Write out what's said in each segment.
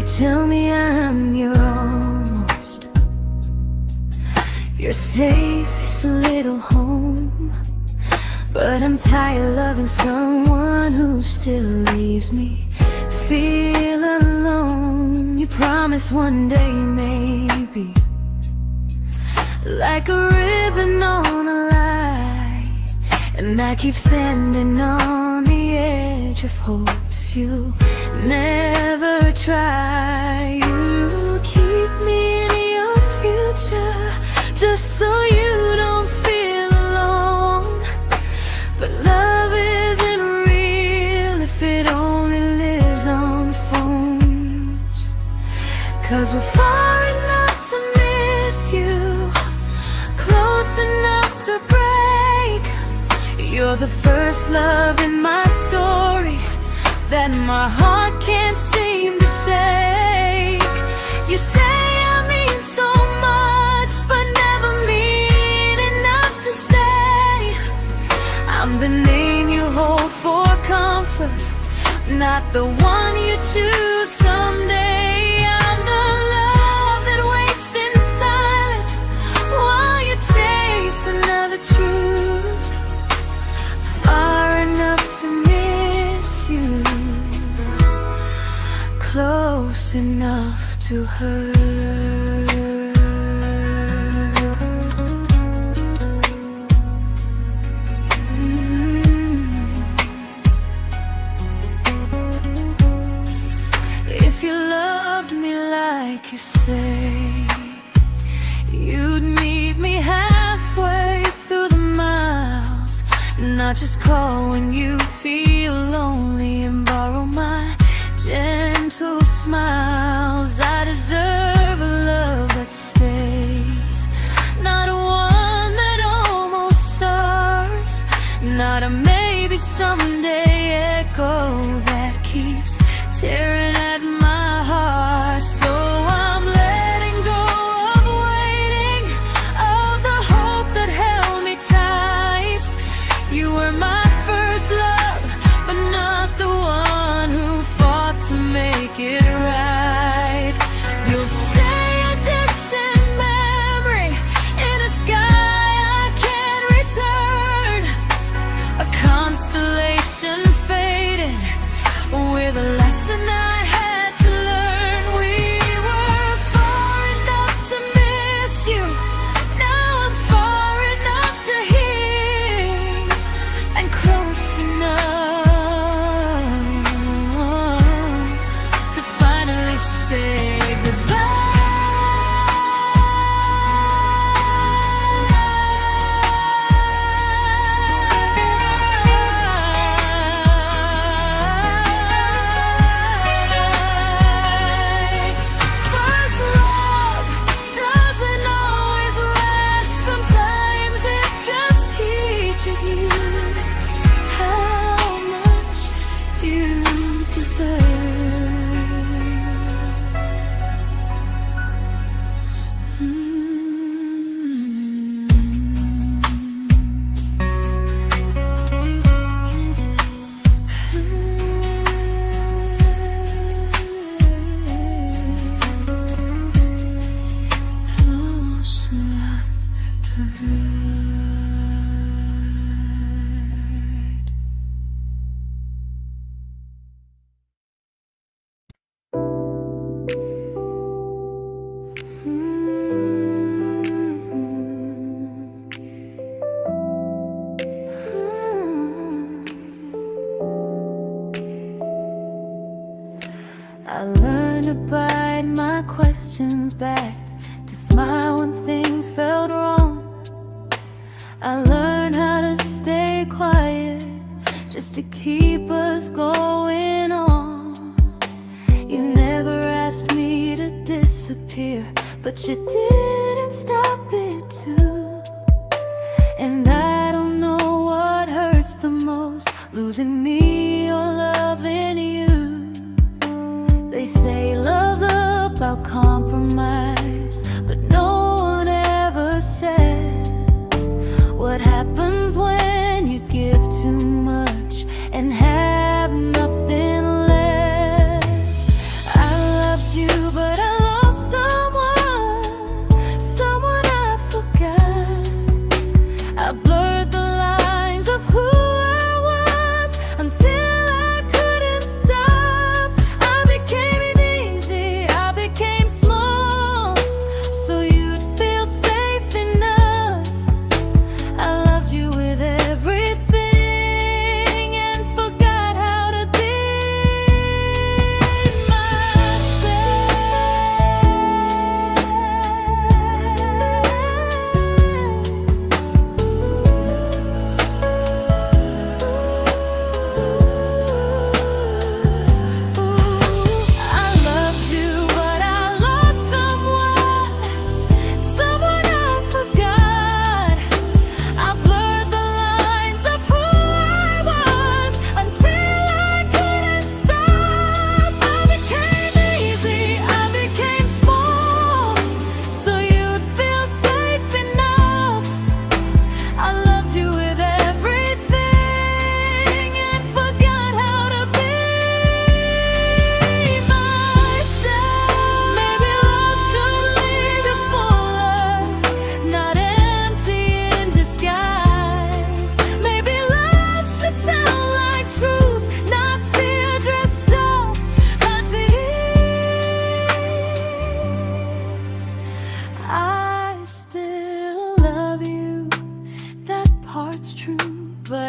tell me I'm your almost, your safest little home. But I'm tired loving someone who still leaves me feel alone. You promise one day maybe, like a ribbon on a line, and I keep standing on the edge of hopes you never try. You keep me in your future just so you don't feel alone. But love isn't real if it only lives on phones. 'Cause we're far enough to miss you, close enough to break. You're the first love in my story that my heart can't seem to shake. You say I mean so much, but never mean enough to stay. I'm the name you hold for comfort, not the one you choose someday. I'm the love that waits in silence while you chase another truth. Far enough to miss you, close enough to hurt. If you loved me like you say, you'd meet me halfway through the miles, not just call when you feel lonely and borrow my gentle smiles. I deserve a love that stays, not one that almost starts, not a maybe someday echo that keeps tearing at my heart. So I'm letting go of waiting, of the hope that held me tight. You were my first love, but not the one who fought to make it right. You'll stay a distant memory in a sky I can't return, a constellation faded with a lesson I had to learn. We were far enough to miss you, now I'm far enough to hear, and close enough to finally say goodbye. First love doesn't always last, sometimes it just teaches you how much you deserve. Close enough to hurt. I learned to bite my questions back, to smile when things felt wrong. I learned how to stay quiet just to keep us going on. You never asked me to disappear, but you didn't stop it too. And I don't know what hurts the most, losing me or loving you. They say love's about compromise, but no one ever says what happens when you give too much and have nothing left. I loved you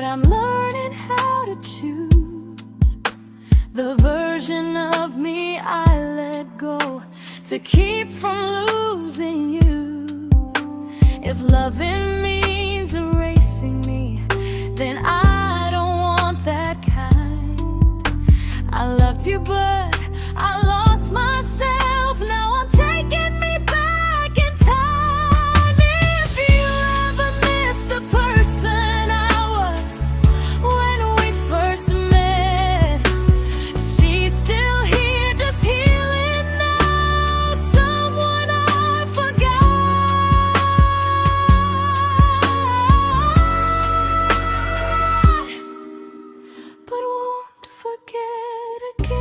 I'm learning how to choose the version of me I let go to keep from losing you. If loving means erasing me, then I don't want that kind. I loved you, but I lost myself. Now I'm taking me back in time. If you ever miss the person I was when we first met, she's still here, just healing now. Someone I forgot, but won't forget again.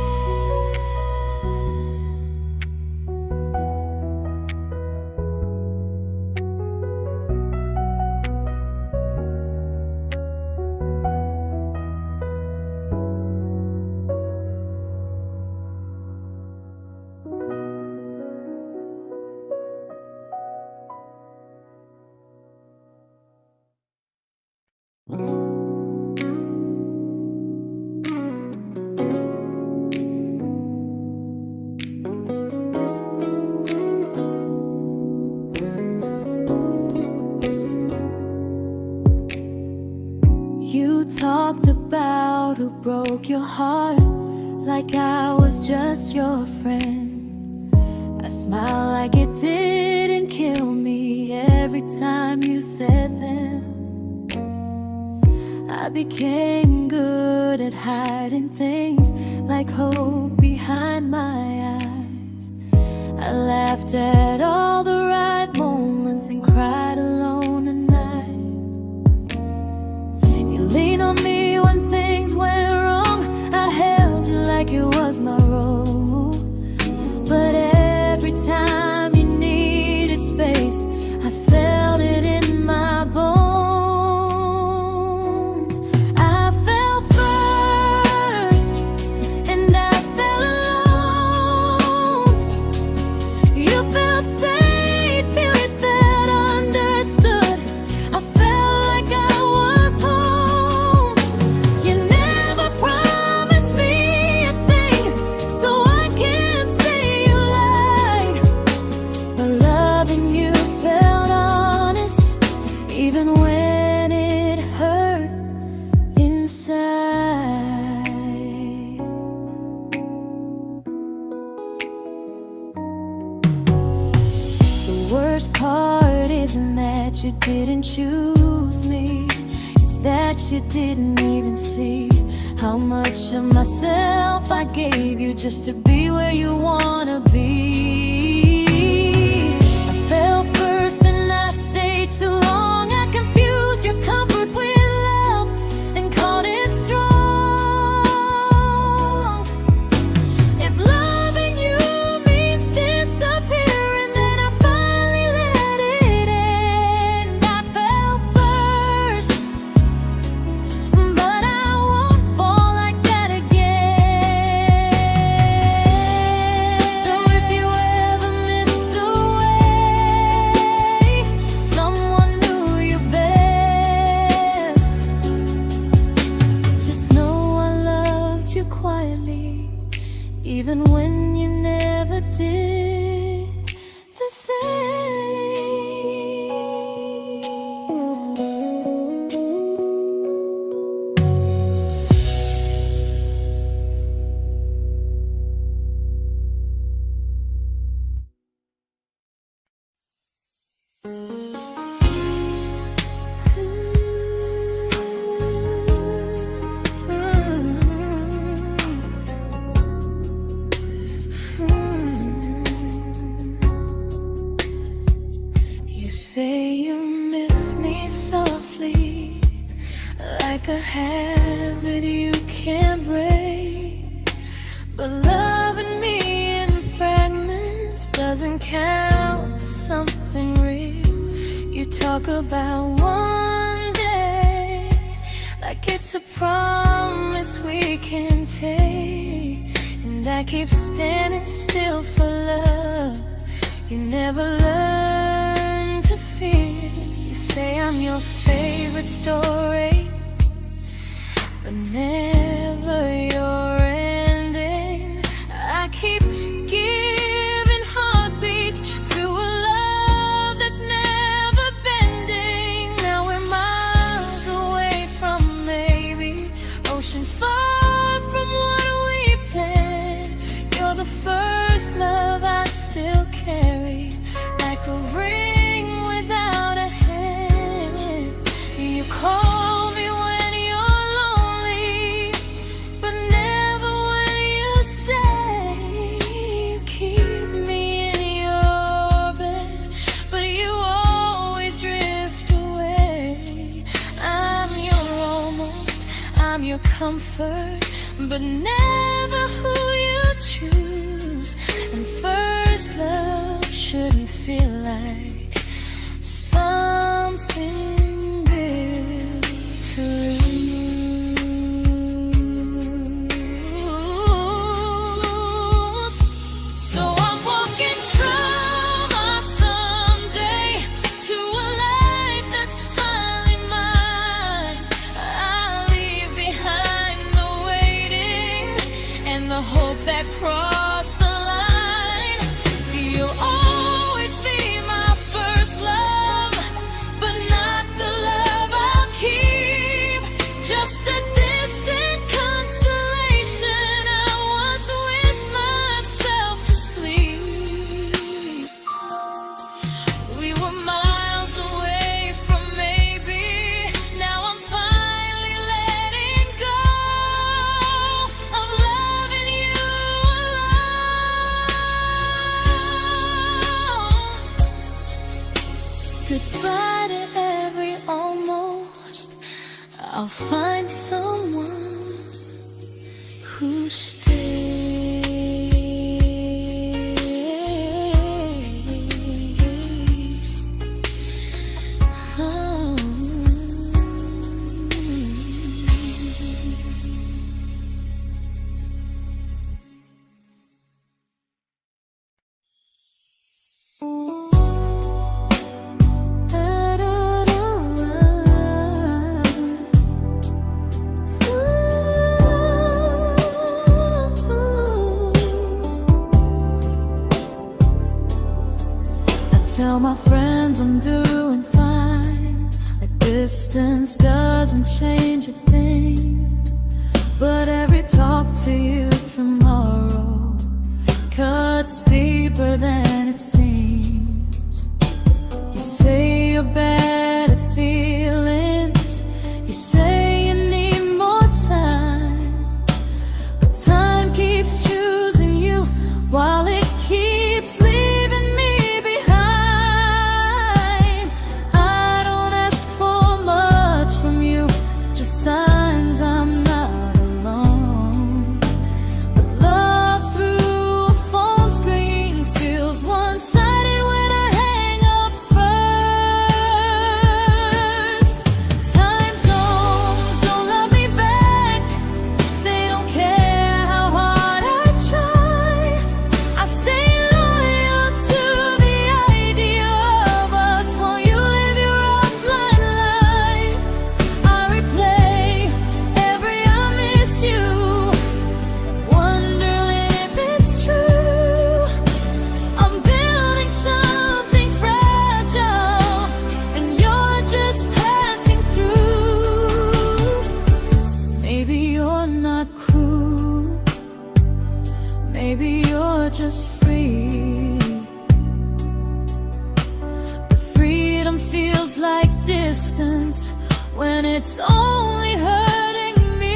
You talked about who broke your heart, like I was just your friend. I smiled like it didn't kill me every time you said them. I became good at hiding things like hope behind my eyes. I laughed at all the right moments and cried alone at night. You leaned on me when things went wrong. I held you like it was my role. But every time you needed space, I felt it in my bones. I fell first, and I fell alone. You felt safe, feeling that understood. I felt like I was home. You never promised me a thing, so I can't say you lied. But loving you felt honest, even when it hurt inside. The worst part isn't that you didn't choose me, it's that you didn't even see how much of myself I gave you just to be where you wanna be. I fell first and I stayed too long. I confused your comfort with love and called it strong. If loving you means disappearing, then I finally let it end. I fell first, but I won't fall like that again. So if you ever missed the way someone knew you best, just know I loved you quietly, even when you never did the same. You say you miss me softly, like a habit you can't break. But loving me in fragments doesn't count as something real. You talk about one day like it's a promise we can take, and I keep standing still for love. You never learn to feel. You say I'm your favorite story, but never your ending. I keep giving heartbeat to a love that's never bending. Now we're miles away from maybe, oceans far from what we planned. You're the first love I still carry, like a ring without a hand. You call me when you're lonely, but never when you stay. You keep me in your bed, but you always drift away. I'm your almost, I'm your comfort, but never who you choose. And first love shouldn't feel like something built to lose. So I'm walking through my someday to a life that's finally mine. I'll leave behind the waiting and the hope that crossed the line. You'll always be my first love, but not the love I'll keep. Just a distant constellation I once wished myself to sleep. We were miles away from maybe, now I'm finally letting go of loving you alone. Goodbye to every almost, I'll find someone who stays. Oh. Tell my friends I'm doing fine, like distance doesn't change a thing. But every talk to you tomorrow cuts deeper than it seems. You say you're bad at feelings, you say you need more time, but time keeps choosing you while it keeps leaving me behind. I don't ask for much from you, just signs I'm not alone. But love through a phone screen feels one-sided when I hang up first. Time zones don't love me back, they don't care how hard I try. I stay loyal to the idea of us while you live your offline life. I replay every I miss you, wondering if it's true. I'm building something fragile, and you're just passing through. Maybe you're not cruel, maybe you're just free. But freedom feels like distance when it's only hurting me.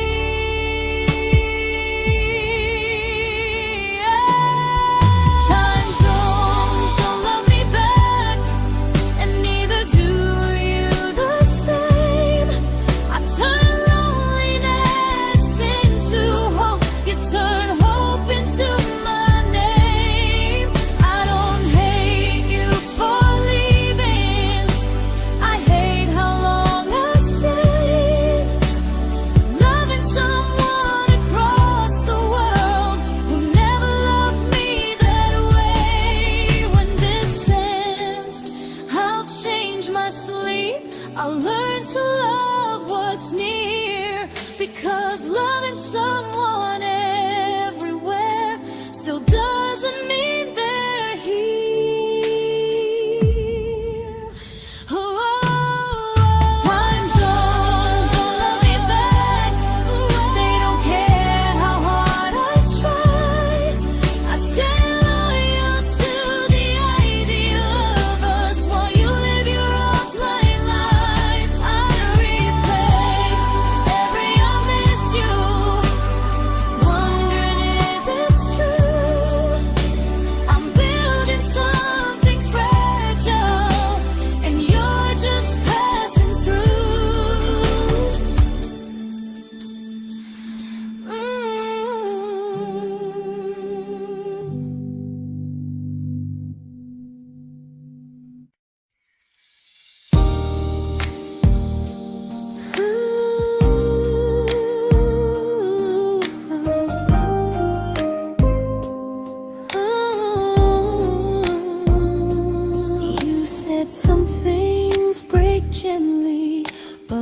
Time zones don't love me back, and neither do you the same. I turn loneliness into hope, you turn hope into my name. I don't hate you for leaving, I hate how long I stayed.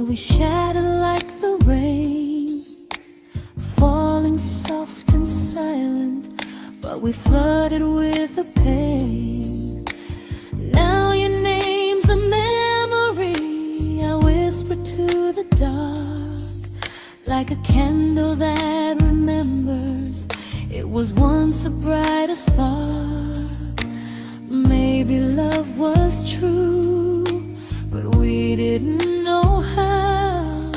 we shattered like the rain, falling soft and silent, but we flooded with the pain. Now your name's a memory I whisper to the dark, like a candle that remembers it was once a brighter spark. Maybe love was true, but we didn't know how.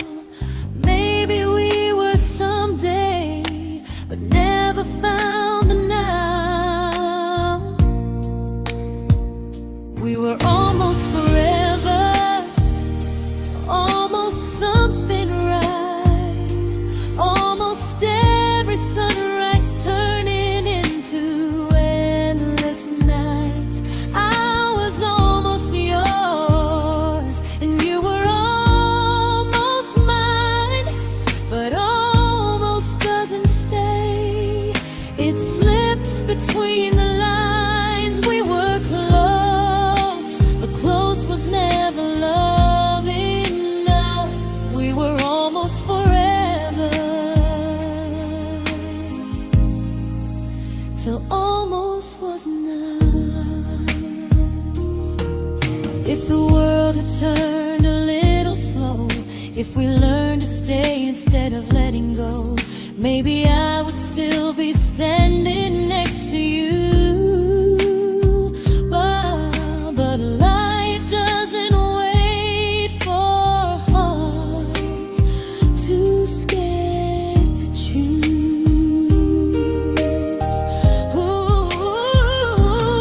Maybe we were someday, but never found the now. We were almost forever, almost something right, almost every sunrise turning into endless nights. I was almost yours, and you were almost mine, but almost doesn't stay. It slips between the lines. We were close, but close was never love enough. We were almost forever, till almost was enough. If the world had turned a little slow, if we learned to stay instead of letting go, maybe I would still be standing next to you. But life doesn't wait for hearts too scared to choose. Ooh,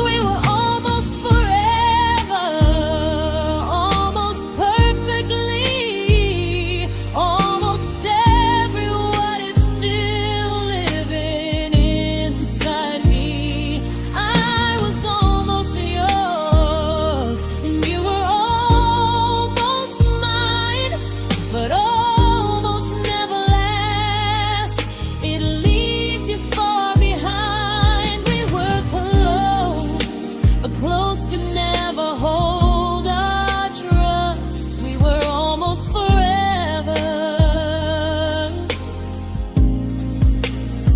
we were almost forever, almost perfectly, almost every what if still living inside me. I was almost yours, and you were almost mine, but almost never lasts. It leaves you far behind. We were close, but close could never hold our trust. We were almost forever,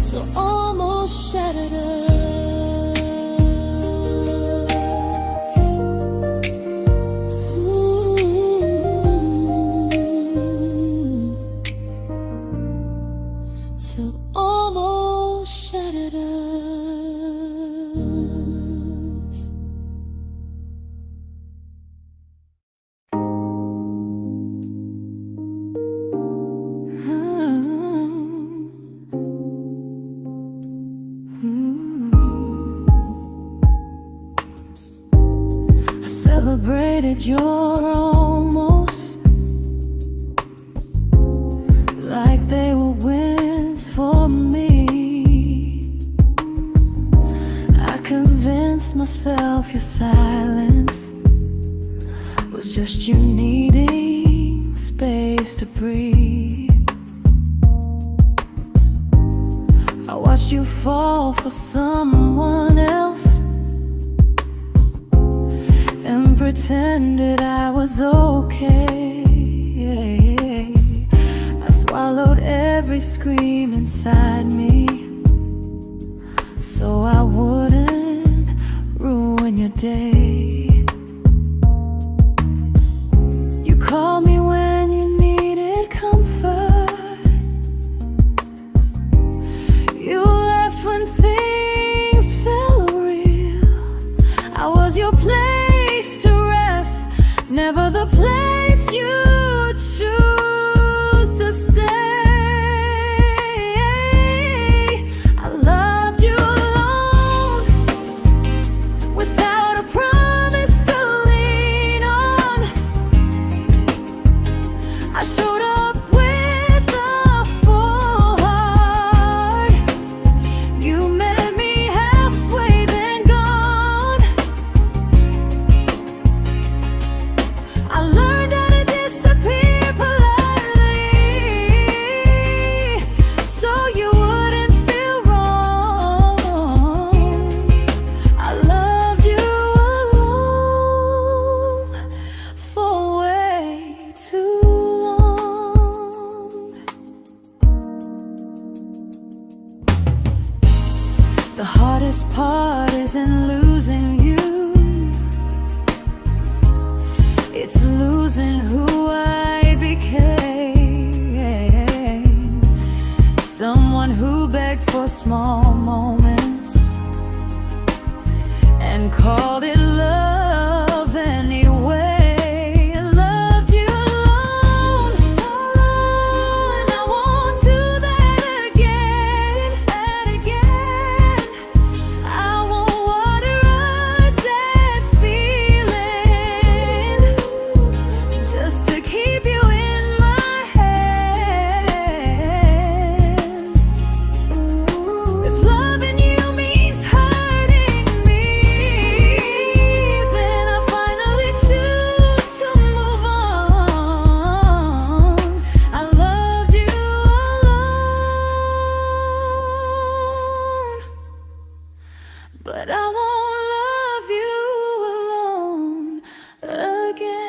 till almost shattered us. Ooh, till almost shattered us. I celebrated your almost like they were wins for me. I convinced myself your silence was just you needing space to breathe. I watched you fall for someone else and pretended I was okay. I swallowed every scream inside me so I wouldn't ruin your day. You called me when you needed comfort. You left when things felt real. I was your place to rest, never the place you choose to stay. I loved you alone, without a promise to lean on. I showed up with a full heart. You met me halfway, then gone. I learned how to disappear heart isn't losing you, it's losing who I became. Someone who begged for small moments and called it love anyway. Loved you alone, and I won't do that again, and again. I won't water a dead feeling just to keep you in my hands. If loving you means hurting me, then I finally choose to move on. I loved you alone, but I won't love you alone again.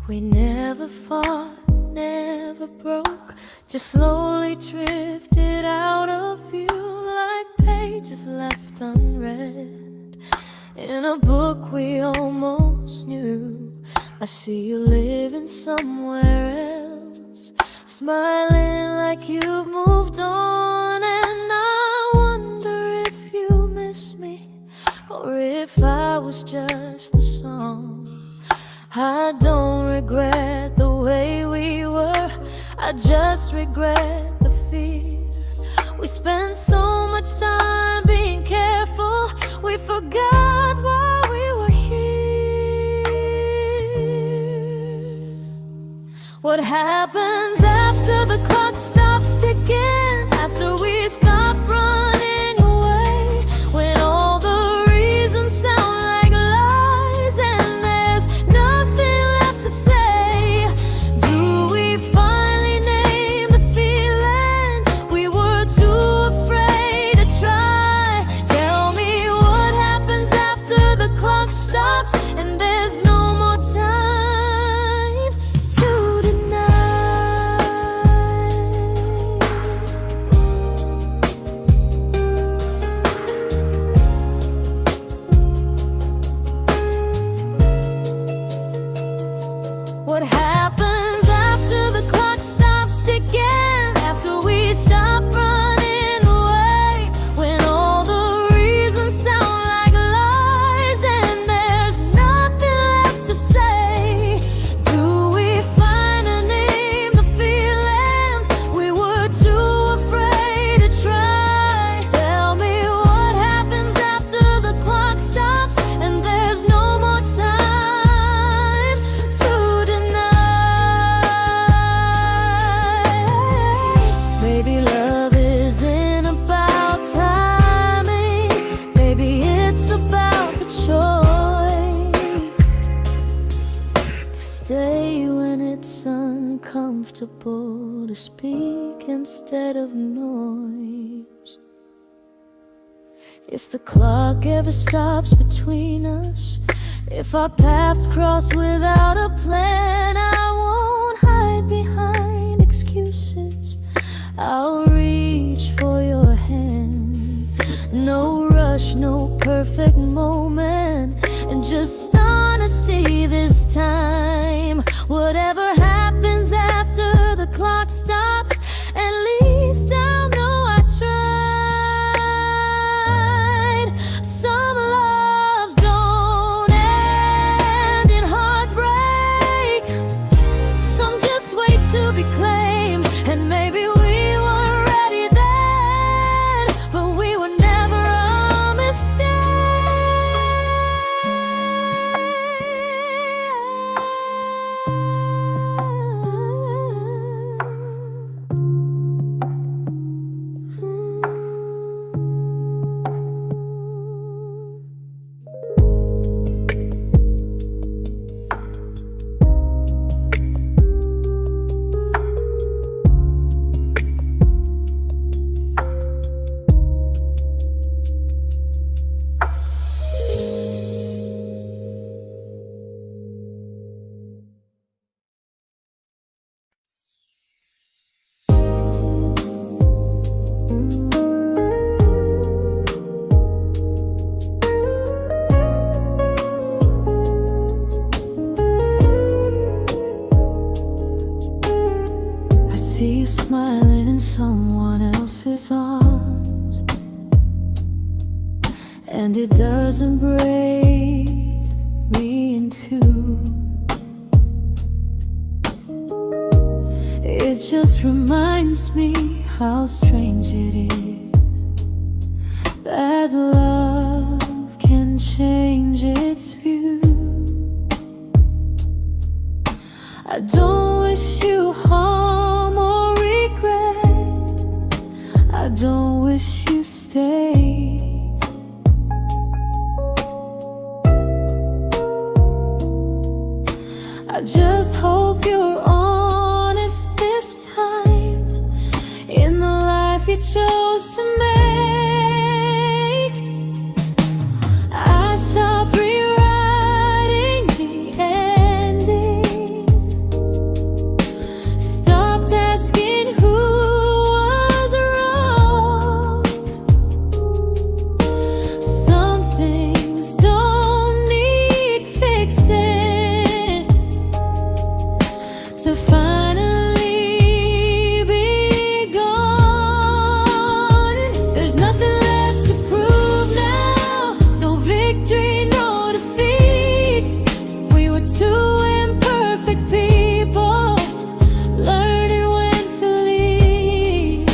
We never fought, never broke, just slowly drifted out of view like pages left unread in a book we almost knew. I see you living somewhere else, smiling like you've moved on, and I wonder if you miss me or if I was just a song. I don't regret the way we were, I just regret the fear. We spent so much time being careful, we forgot why we were here. What happens after the clock stops ticking, after we stop running away, when all the reasons sound like lies and there's nothing left to say? Do we finally name the feeling we were too afraid to try? Tell me what happens after the clock stops and there's no more time to deny. What happens after the clock stops ticking, after we stop running away, when all the reasons sound like lies and there's nothing left to say? Do we finally name the feeling we were too afraid to try? Tell me what happens after the clock stops and there's no more time to deny. Maybe love isn't about timing, maybe it's about the choice to stay when it's uncomfortable, to speak instead of noise. If the clock ever stops between us, if our paths cross without a plan, I won't hide behind excuses, I'll reach for your hand. No rush, no perfect moment, and just honesty this time. Whatever happens after the clock stops, at least I'll know I tried. Some loves don't end in heartbreak, some just wait to be claimed, and maybe we weren't ready then, but we were never a mistake. and it doesn't break me in two. It just reminds me how strange it is that love can change its view. I don't wish you harm or regret. I don't wish you stay. I just hope you're honest this time in the life you chose to make. I stopped rewriting the ending, stopped asking who was wrong. Some things don't need fixing to finally be gone. There's nothing left to prove now, no victory, no defeat. We were two imperfect people, learning when to leave.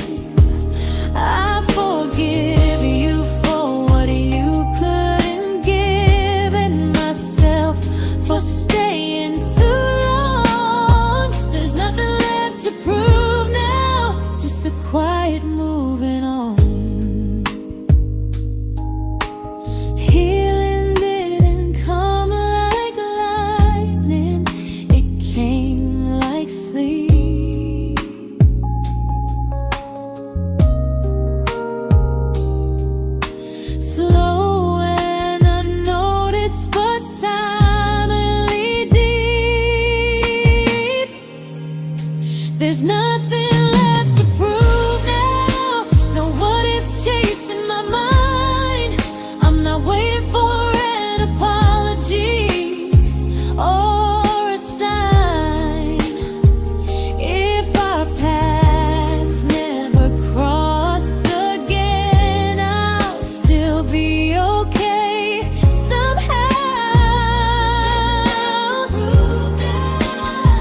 I forgive you for what you couldn't give, and myself for staying too long. There's nothing left to prove now, just a quiet moving on. Healing didn't come like lightning, it came like sleep. Slow and unnoticed, but silently deep. There's nothing left to prove now, no what ifs chasing my mind. I'm not waiting for an apology or a sign. If our paths never cross again, I'll still be okay somehow.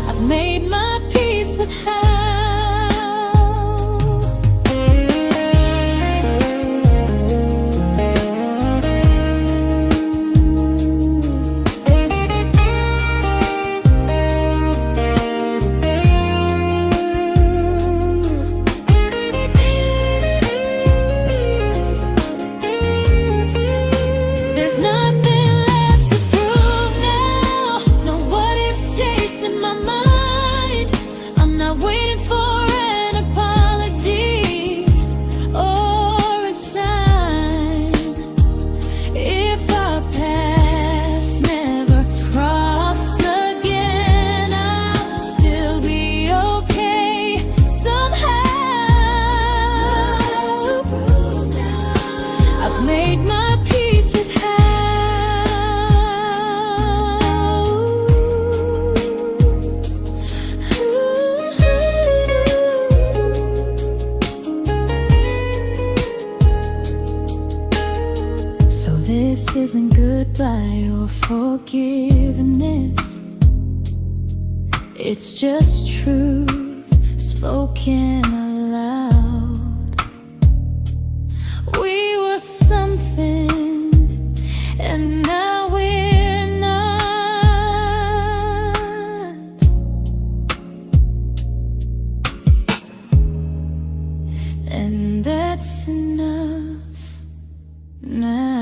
I've made my peace with how. There's nothing left to prove now, no what ifs chasing my mind. I'm not waiting for an apology or a sign. If our paths never cross again, I'll still be okay somehow. I've made my peace with how. So this isn't goodbye or forgiveness, it's just truth spoken aloud. We were something, and now we're not. And that's enough now.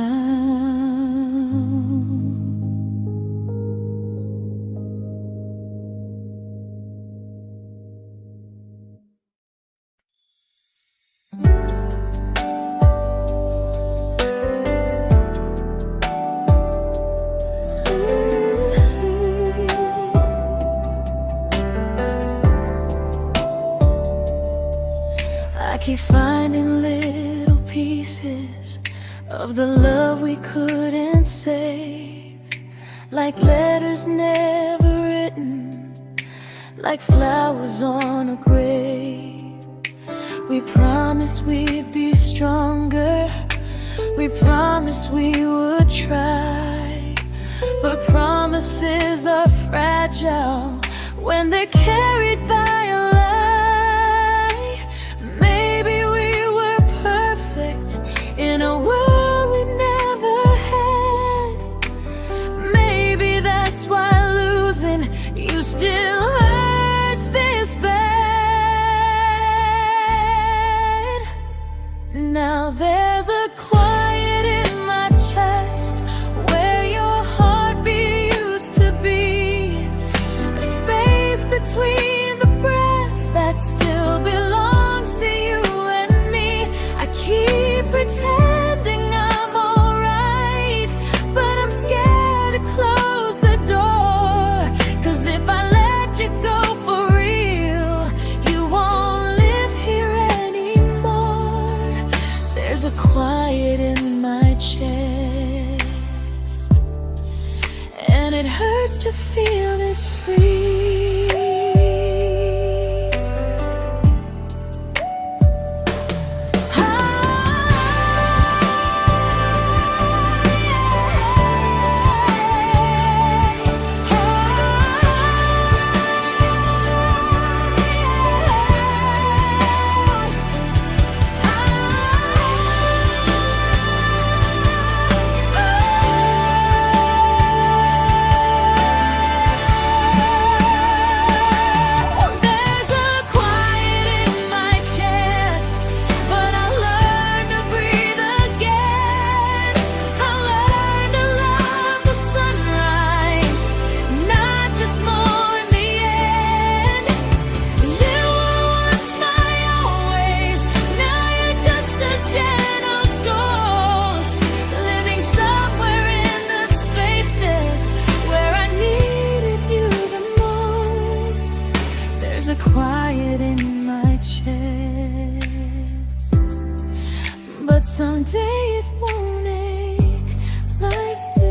I keep finding little pieces of the love we couldn't save, like letters never written, like flowers on a grave. We promised we'd be stronger, We promised we would try, but promises are fragile when they're carried by a lie. Maybe we were perfect in a world we never had. Maybe that's why losing you still hurts this bad. Now there's a quiet in my chest where your heartbeat used to be, a space between the breath that still belongs to you and me. I keep pretending I'm alright, but I'm scared to close the door. 'Cause if I let you go for real, you won't live here anymore. There's a quiet in my chest, and it hurts to feel this free. There's a quiet in my chest, but someday it won't ache like this.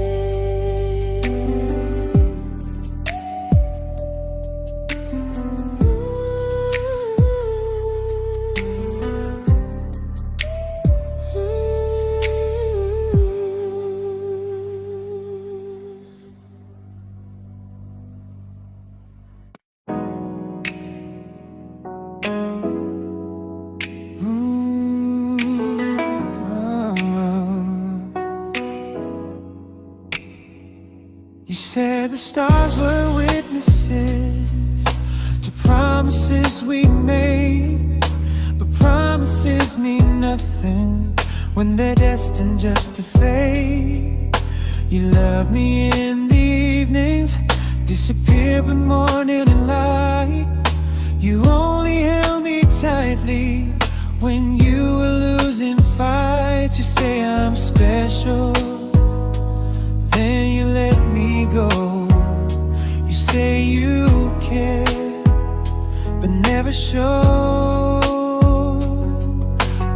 You said the stars were witnesses to promises we made, but promises mean nothing when they're destined just to fade. You love me in the evenings, disappear when morning and light. You only held me tightly when you were losing fights. You say I'm special, then you let me go. You say you care, but never show.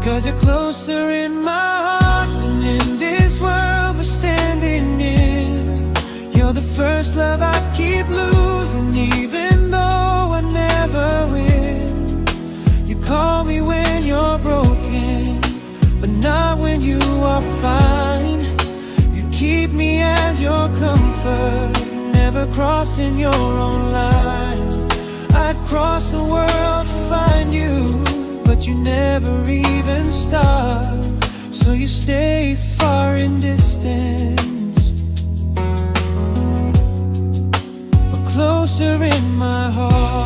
'Cause you're closer in my heart than in this world we're standing in. You're the first love I keep losing, even though I never win. You call me when you're broken, but not when you are fine. Keep me as your comfort, never crossing your own line. I'd cross the world to find you, but you never even start. So you stay far in distance, but closer in my heart.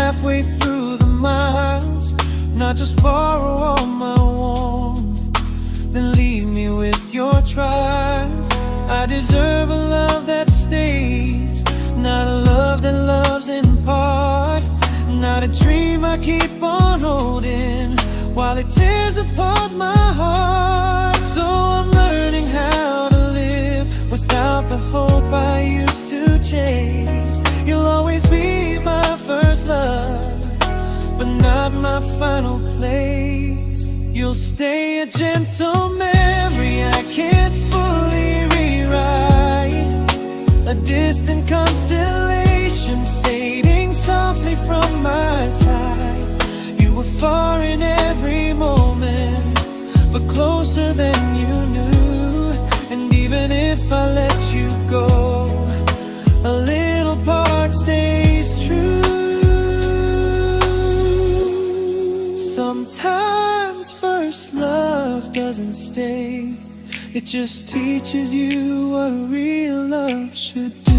Halfway through the miles, not just borrow all my warmth, then leave me with your trials. I deserve a love that stays, not a love that loves in part. Not a dream I keep on holding while it tears apart my heart. So I'm learning how to live without the hope I used to chase. You'll always be my first love, but not my final place. You'll stay a gentle memory distant constellation fading softly from my side. You were far in every moment, but closer than you knew. And even if I let you go, a little part stays true. Sometimes first love doesn't stay, it just teaches you what real love should do.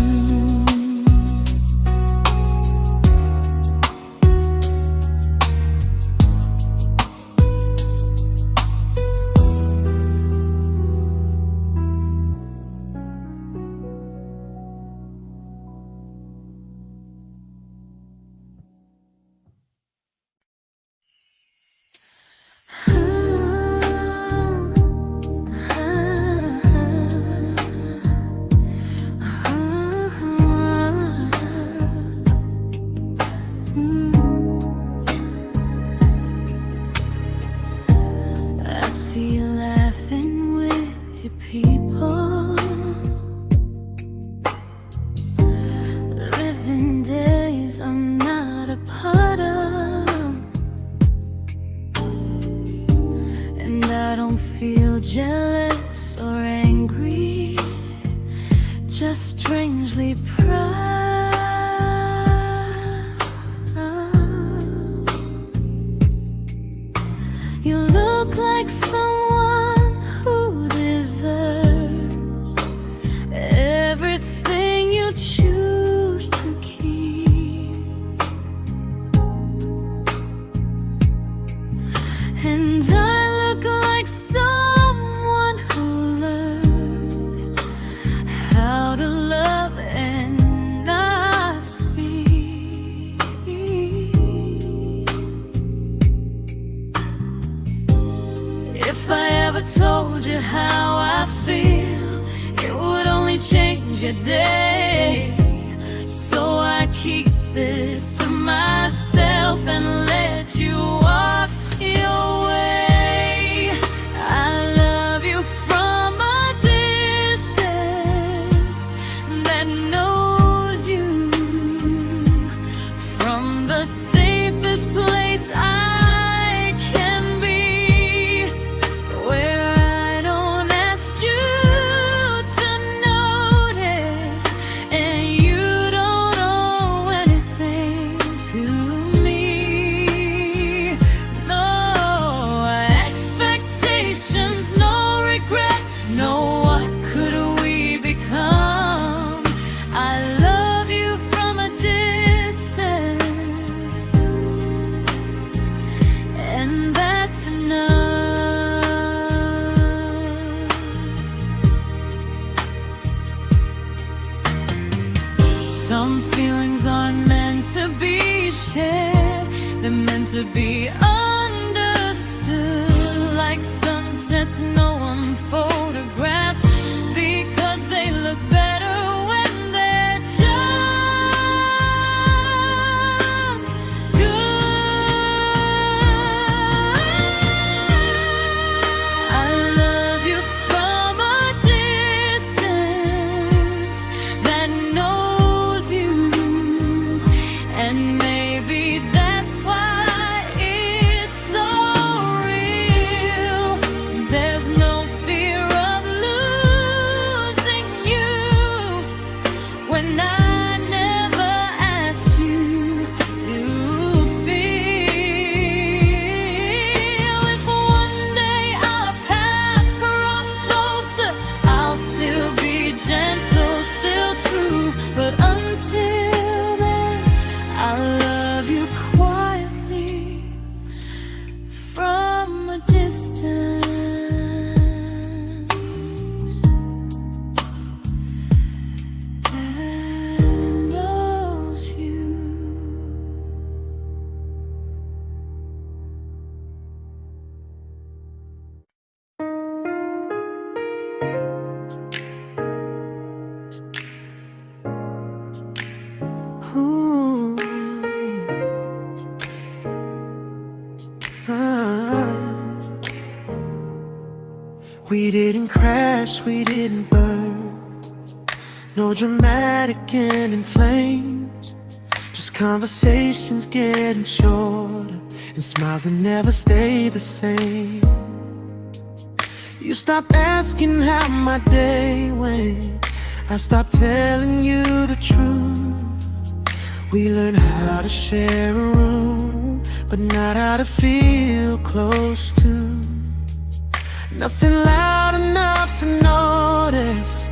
Jealous or angry, just strangely proud. You look like someone who deserves everything you choose to keep. And I look like someone who learned how to love and not speak. If I ever told you how I feel, it would only change your day. So I keep this to myself and let you walk your way. I love you from a distance that knows you, from the safest place I can be, where I don't ask you to notice and you don't owe anything to me. No expectations, no regret, no what could we become. I love you from a distance, and that's enough. Some feelings aren't meant to be shared, they're meant to be understood. Like sunsets no one photographs, because they look better when they're just good. I love you from a distance that knows you, and maybe that's why it's so real. There's no fear of losing you when I never asked you to feel. If one day our paths cross closer, I'll still be gentle, still true. But until then, I love you quietly from a distance that knows you. Ooh. Ah. We didn't crash, we didn't burn. No dramatic ending flames, just conversations getting shorter, and smiles that never stay the same. You stopped asking how my day went, I stopped telling you the truth. We learned how to share a room, but not how to feel close to. Nothing loud enough to notice,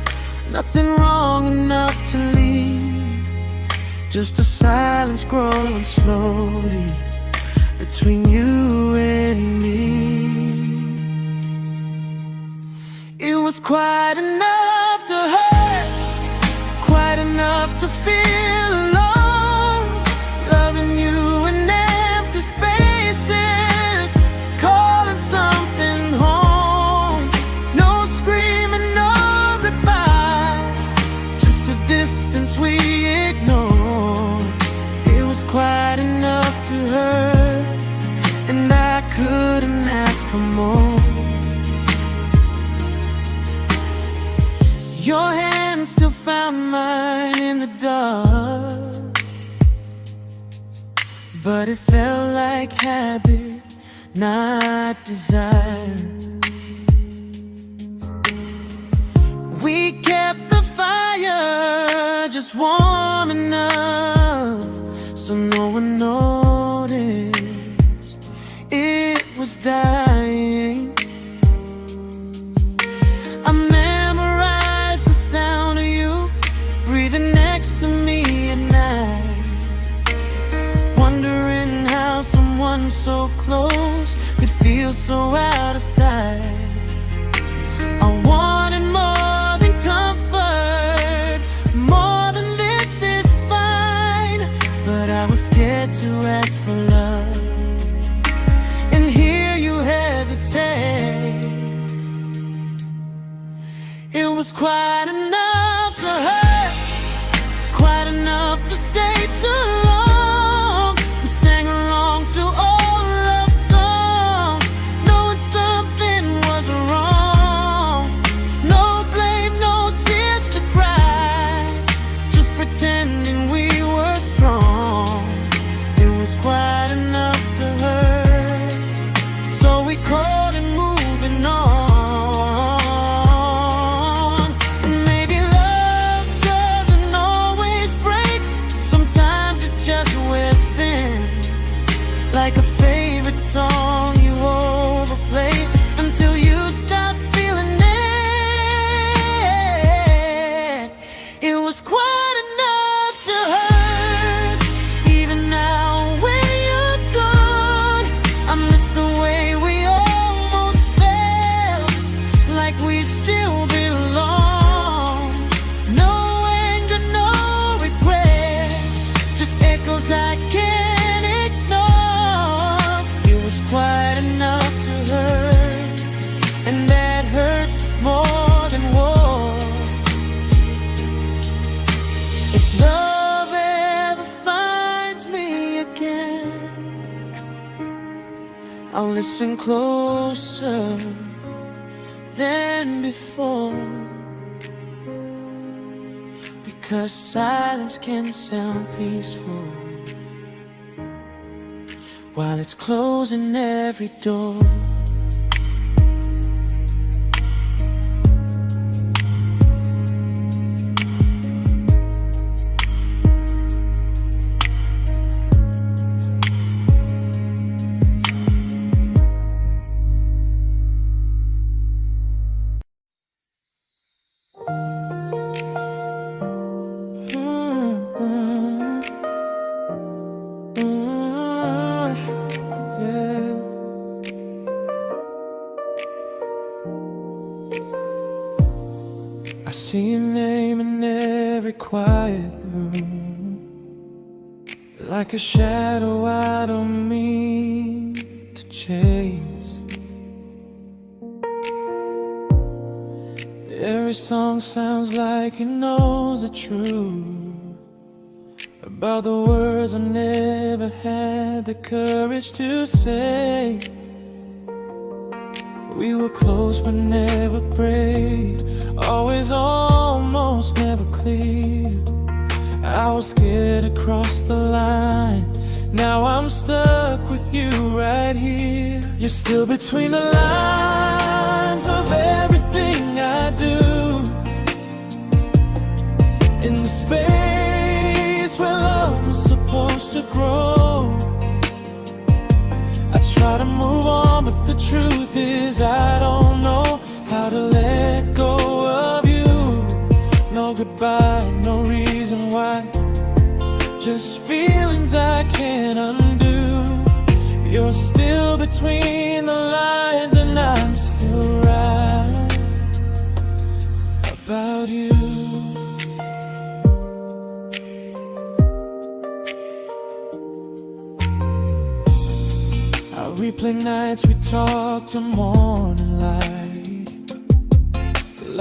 nothing wrong enough to leave. Just a silence growing slowly between you and me. It was quite enough to hurt, quite enough to feel alone. Loving you in empty spaces, calling something home. No screaming, no goodbye, just a distance we ignored. It was quite enough to hurt, and I couldn't ask for more. Your hand still found mine in the dark, but it felt like habit, not desire. We kept the fire just warm enough so no one noticed it was dying. I memorized the sound of you breathing next to me at night, wondering how someone so close could feel so out of sight. I wanted more than comfort, more than this is fine, but I was scared to ask for love, and here you hesitate. It was quite enough to hurt, quite enough to stay too long. We sang along to old love songs, knowing something was wrong. No blame, no tears to cry, just pretending we were strong. It was quite enough to hurt, so we called it moving on. Like a favorite song you overplay until you stop feeling it. It was quite enough to hurt. Even now when you're gone, I miss the way we almost felt, like we still belong. No anger, no regret, just echoes I can't ignore. Quite enough to hurt, and that hurts more than war. If love ever finds me again, I'll listen closer than before, because silence can sound peaceful while it's closing every door. I see your name in every quiet room, like a shadow I don't mean to chase. Every song sounds like it knows the truth about the words I never had the courage to say. We were close but never brave, always almost, never close. clear. I was scared to cross the line. Now I'm stuck with you right here. You're still between the lines of everything I do. In the space where love was supposed to grow. I try to move on, but the truth is I don't know how to let go of you. No goodbye, no reason why. Just feelings I can't undo. You're still between the lines, and I'm still right about you. I replay nights we talk till morning light,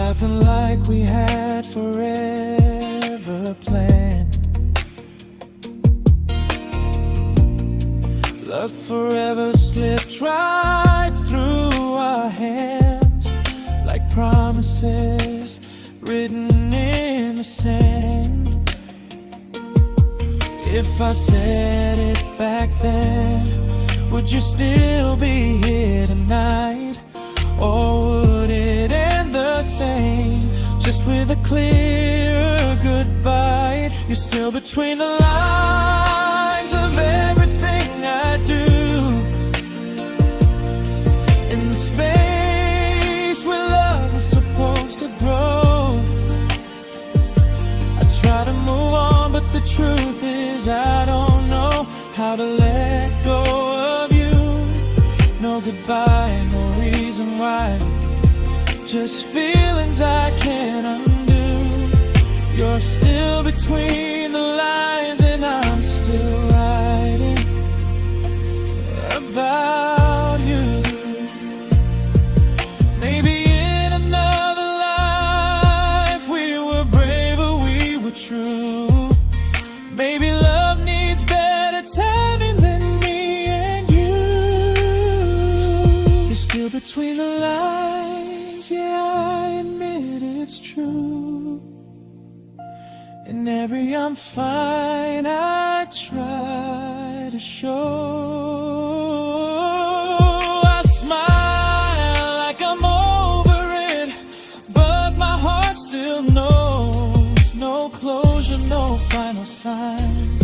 laughing like we had forever planned. Love forever slipped right through our hands, like promises written in the sand. If I said it back then, would you still be here tonight? Or would it end the same, just with a clear goodbye? You're still between the lines of everything I do. In the space where love was supposed to grow. I try to move on, but the truth is I don't know how to let go of you. No goodbye, no reason why. Just feelings I can't undo. You're still between the lines, and I'm still writing about you. Maybe in another life we were braver, we were true. Maybe love needs better timing than me and you. You're still between the lines, yeah, I admit it's true. In every I'm fine I try to show. I smile like I'm over it, but my heart still knows. No closure, no final sign,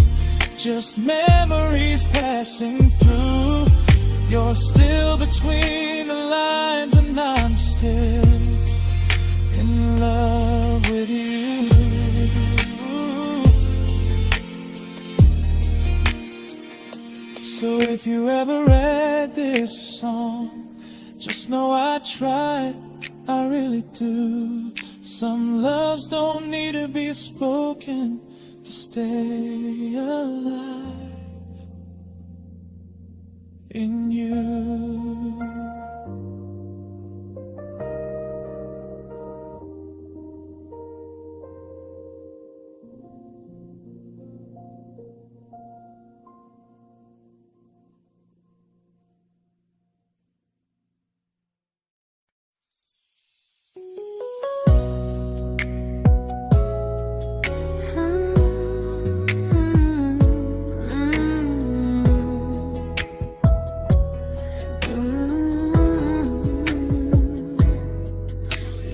just memories passing through. You're still between the lines, and I'm still in love with you. So if you ever read this song, just know I tried, I really do. Some loves don't need to be spoken to stay alive in you.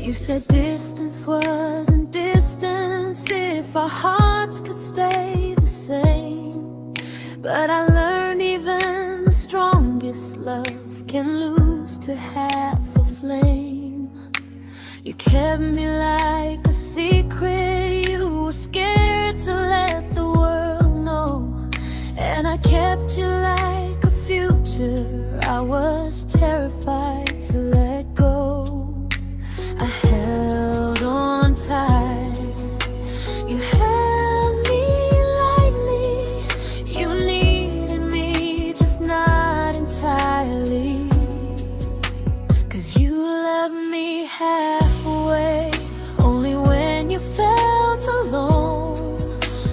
You said distance wasn't distance if our hearts could stay the same. But I learned even the strongest love can lose to half a flame. You kept me like a secret you were scared to let the world know. And I kept you like a future I was terrified to let go. I held on tight, you held me lightly. You needed me, just not entirely. 'Cause you loved me halfway, only when you felt alone.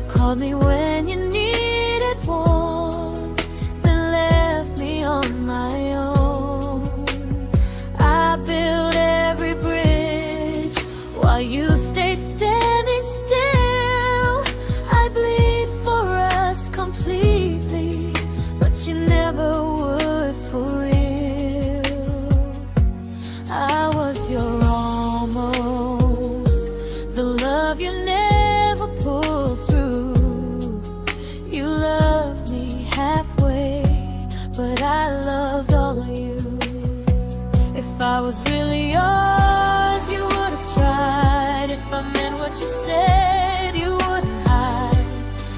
Called me when you needed warmth, then left me on my own. I built every bridge while you stayed standing still. love you never pulled through. You loved me halfway, but I loved all of you. If I was really yours, you would have tried. If I meant what you said, you wouldn't hide.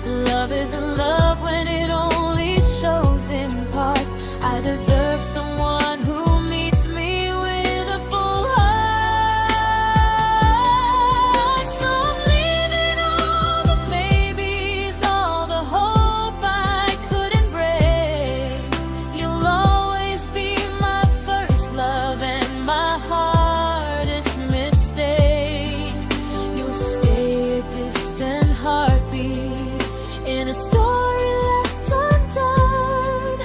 Love isn't love when it only shows in parts. I deserve someone who meets me with a full heart. So I'm leaving all the maybes, all the hope I couldn't break. You'll always be my first love and my hardest mistake. You'll stay a distant heartbeat in a story left undone,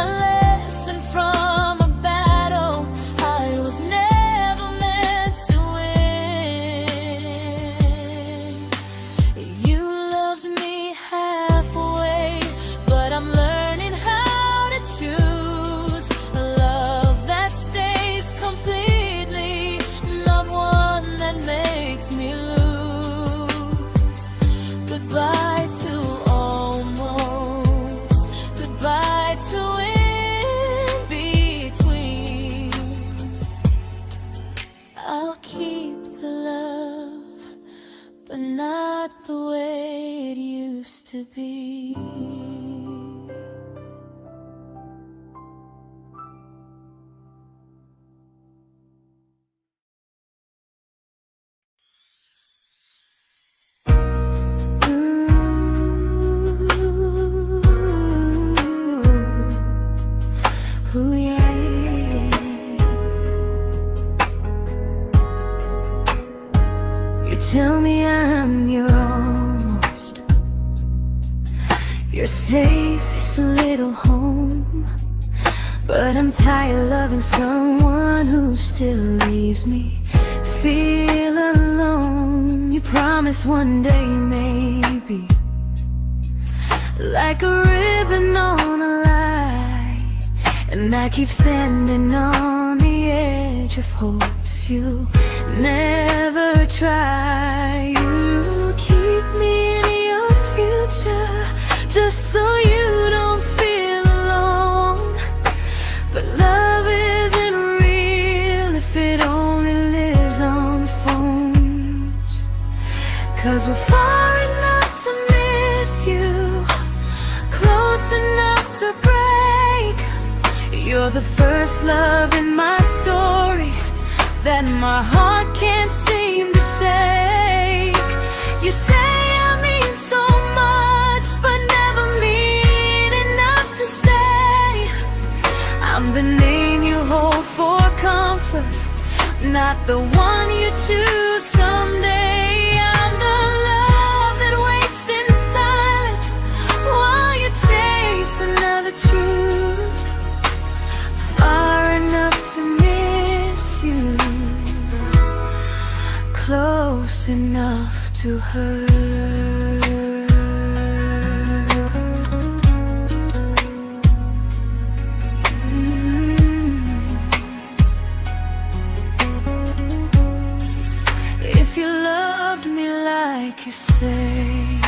a lesson from a battle I was never meant to win. You loved me halfway, but I'm learning how to choose a love that stays completely, not one that makes me lose. Goodbye to almost, goodbye to in between. I'll keep the love, but not the way it used to be. Ooh, yeah, yeah. You tell me I'm your almost, your safest little home, but I'm tired loving someone who still leaves me feel alone. You promise one day maybe, like a ribbon on a line, and I keep standing on the edge of hopes you never try. You keep me in your future just so you don't feel alone. But love isn't real if it only lives on phones. 'Cause we're far enough to miss you, close enough to break. You're the first love in my story that my heart can't seem to shake. You say I mean so much, but never mean enough to stay. I'm the name you hold for comfort, not the one you choose someday. I'm the love that waits in silence while you chase another truth. Far enough to miss you, close enough to hurt. If you loved me like you say,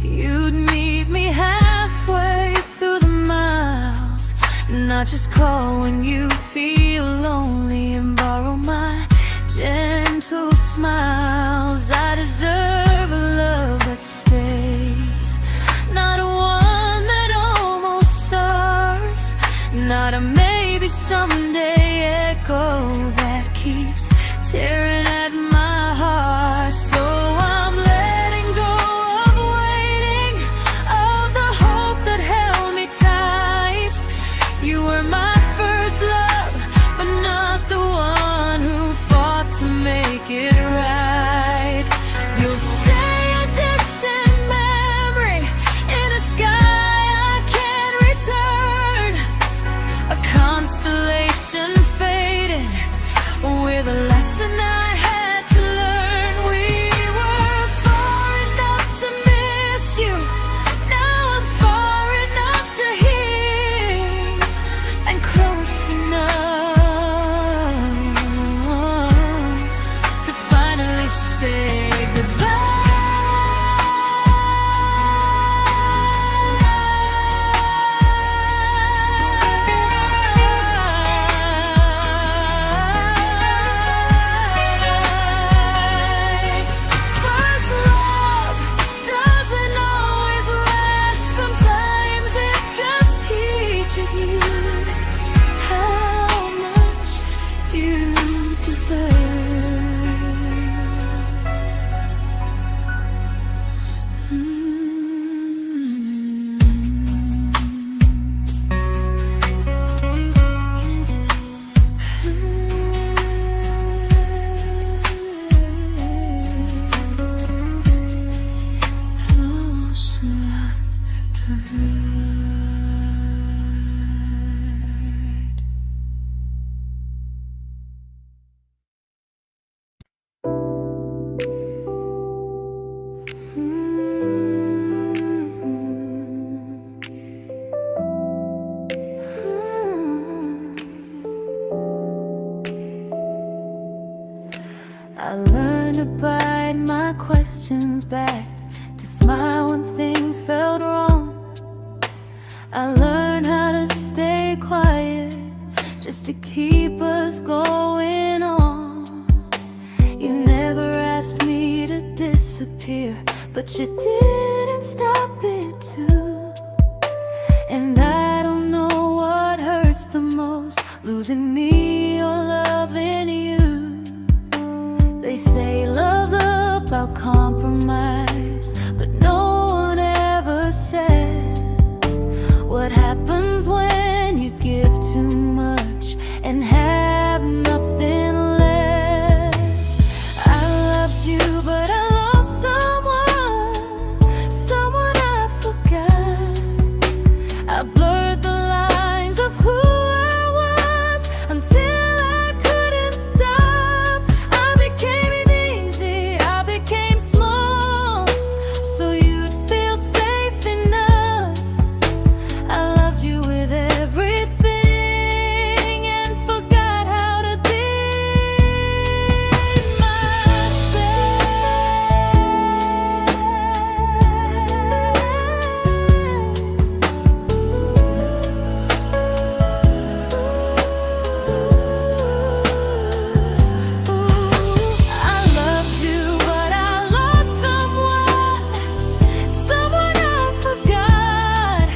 you'd meet me halfway through the miles, not just call when you feel lonely and borrow my gentle smiles. I deserve a love that stays, not one that almost starts, not a maybe someday echo that keeps tearing at my heart. So I'm letting go of waiting, of the hope that held me tight. You were my first love, but not the one I learned to bite my questions back, to smile when things felt wrong. I learned how to stay quiet, just to keep us going on. You never asked me to disappear, but you didn't stop it too. And I don't know what hurts the most, losing me or loving you. They say love's about compromise, but no one ever says what happens when you give too much and have nothing left. I loved you, but I lost someone I forgot. I blurred the lines of who I was until I couldn't stop. I became easy, I became small, so you'd feel safe enough. I loved you with everything and forgot how to be I loved you, but I lost someone I forgot.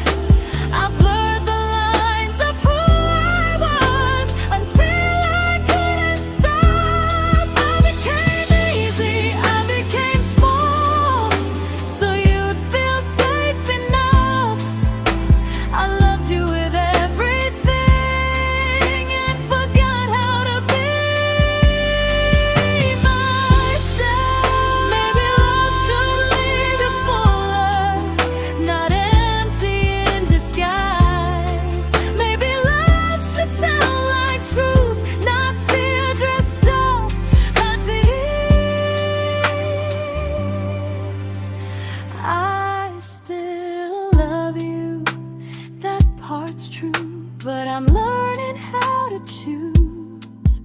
I blurred the lines of who I was until I couldn't stop. I became easy, I became small, so you'd feel safe enough. I loved you with everything and forgot how to be myself. Maybe love should lead you fuller, not empty in disguise. Maybe love should sound like truth, not fear dressed up as ease. I still love you, that part's true, but I'm learning how to choose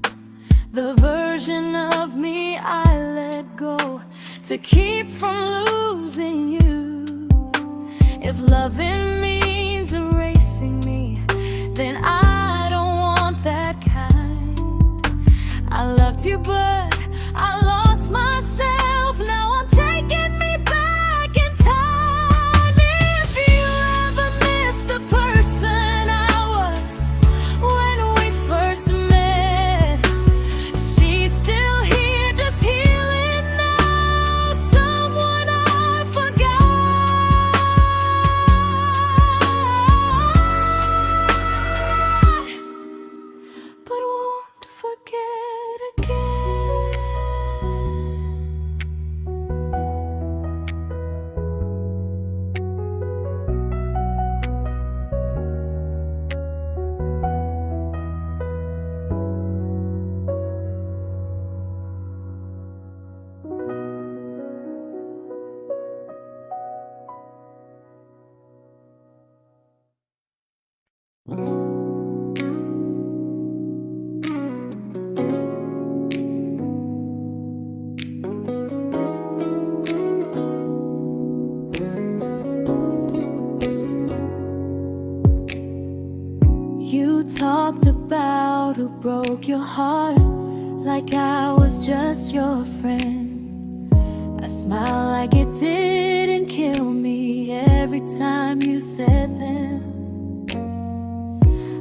the version of me I let go to keep from losing you. If loving means erasing me, then I don't want that kind. I loved you, but I lost myself. Now I'm taking me back in time. If you ever missed the person I was when we first met, she's still here, just healing now. Someone I forgot, but won't forget again. You talked about who broke your heart, like I was just your friend. I smile like it didn't kill me every time you said them.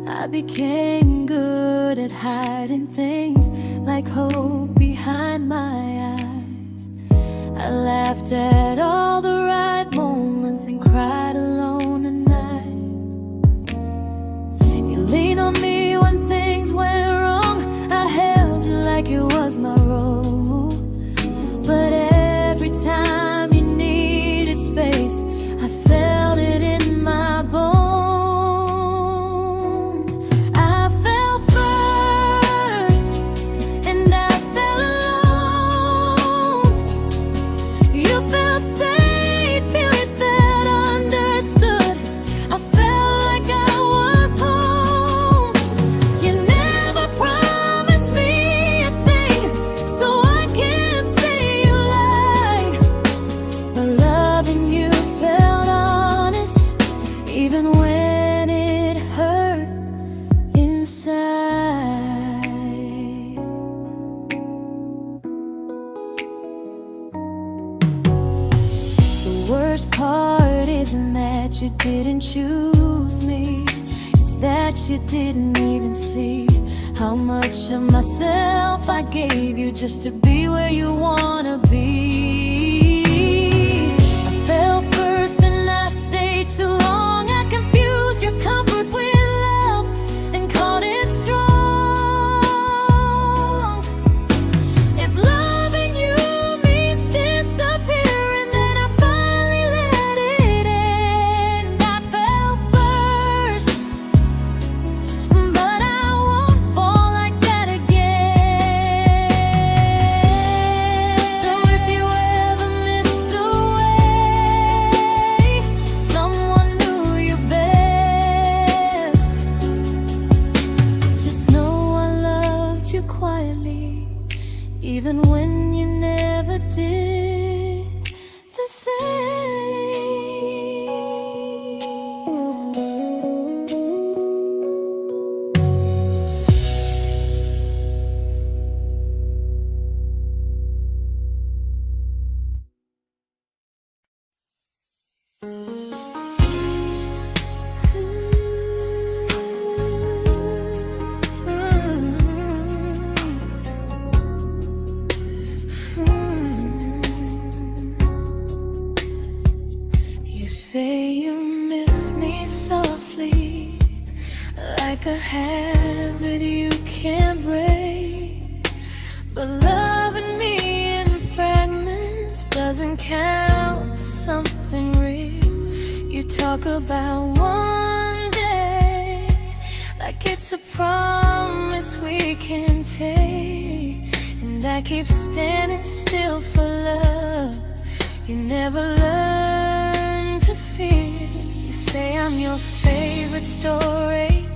I became good at hiding things like hope behind my eyes. I laughed at all the right moments and cried alone at night. You leaned on me when things went wrong. I held you like it was my role. But every time you needed space, I felt it in my bones. I fell first, and I fell alone. You felt safe. worst part isn't that you didn't choose me, it's that you didn't even see how much of myself I gave you just to be where you wanna be. I fell first and I stayed too long. I confused your comfort with love and called it strong. If loving you means disappearing, then I finally let it end. I fell first, but I won't fall like that again. So if you ever missed the way someone knew you best, just know I loved you quietly, even when you never did the same. You say you miss me softly, like a habit you can't break. But loving me in fragments doesn't count as something real. You talk about one day like it's a promise we can take, and I keep standing still for love. You never learn to feel. You say I'm your favorite story,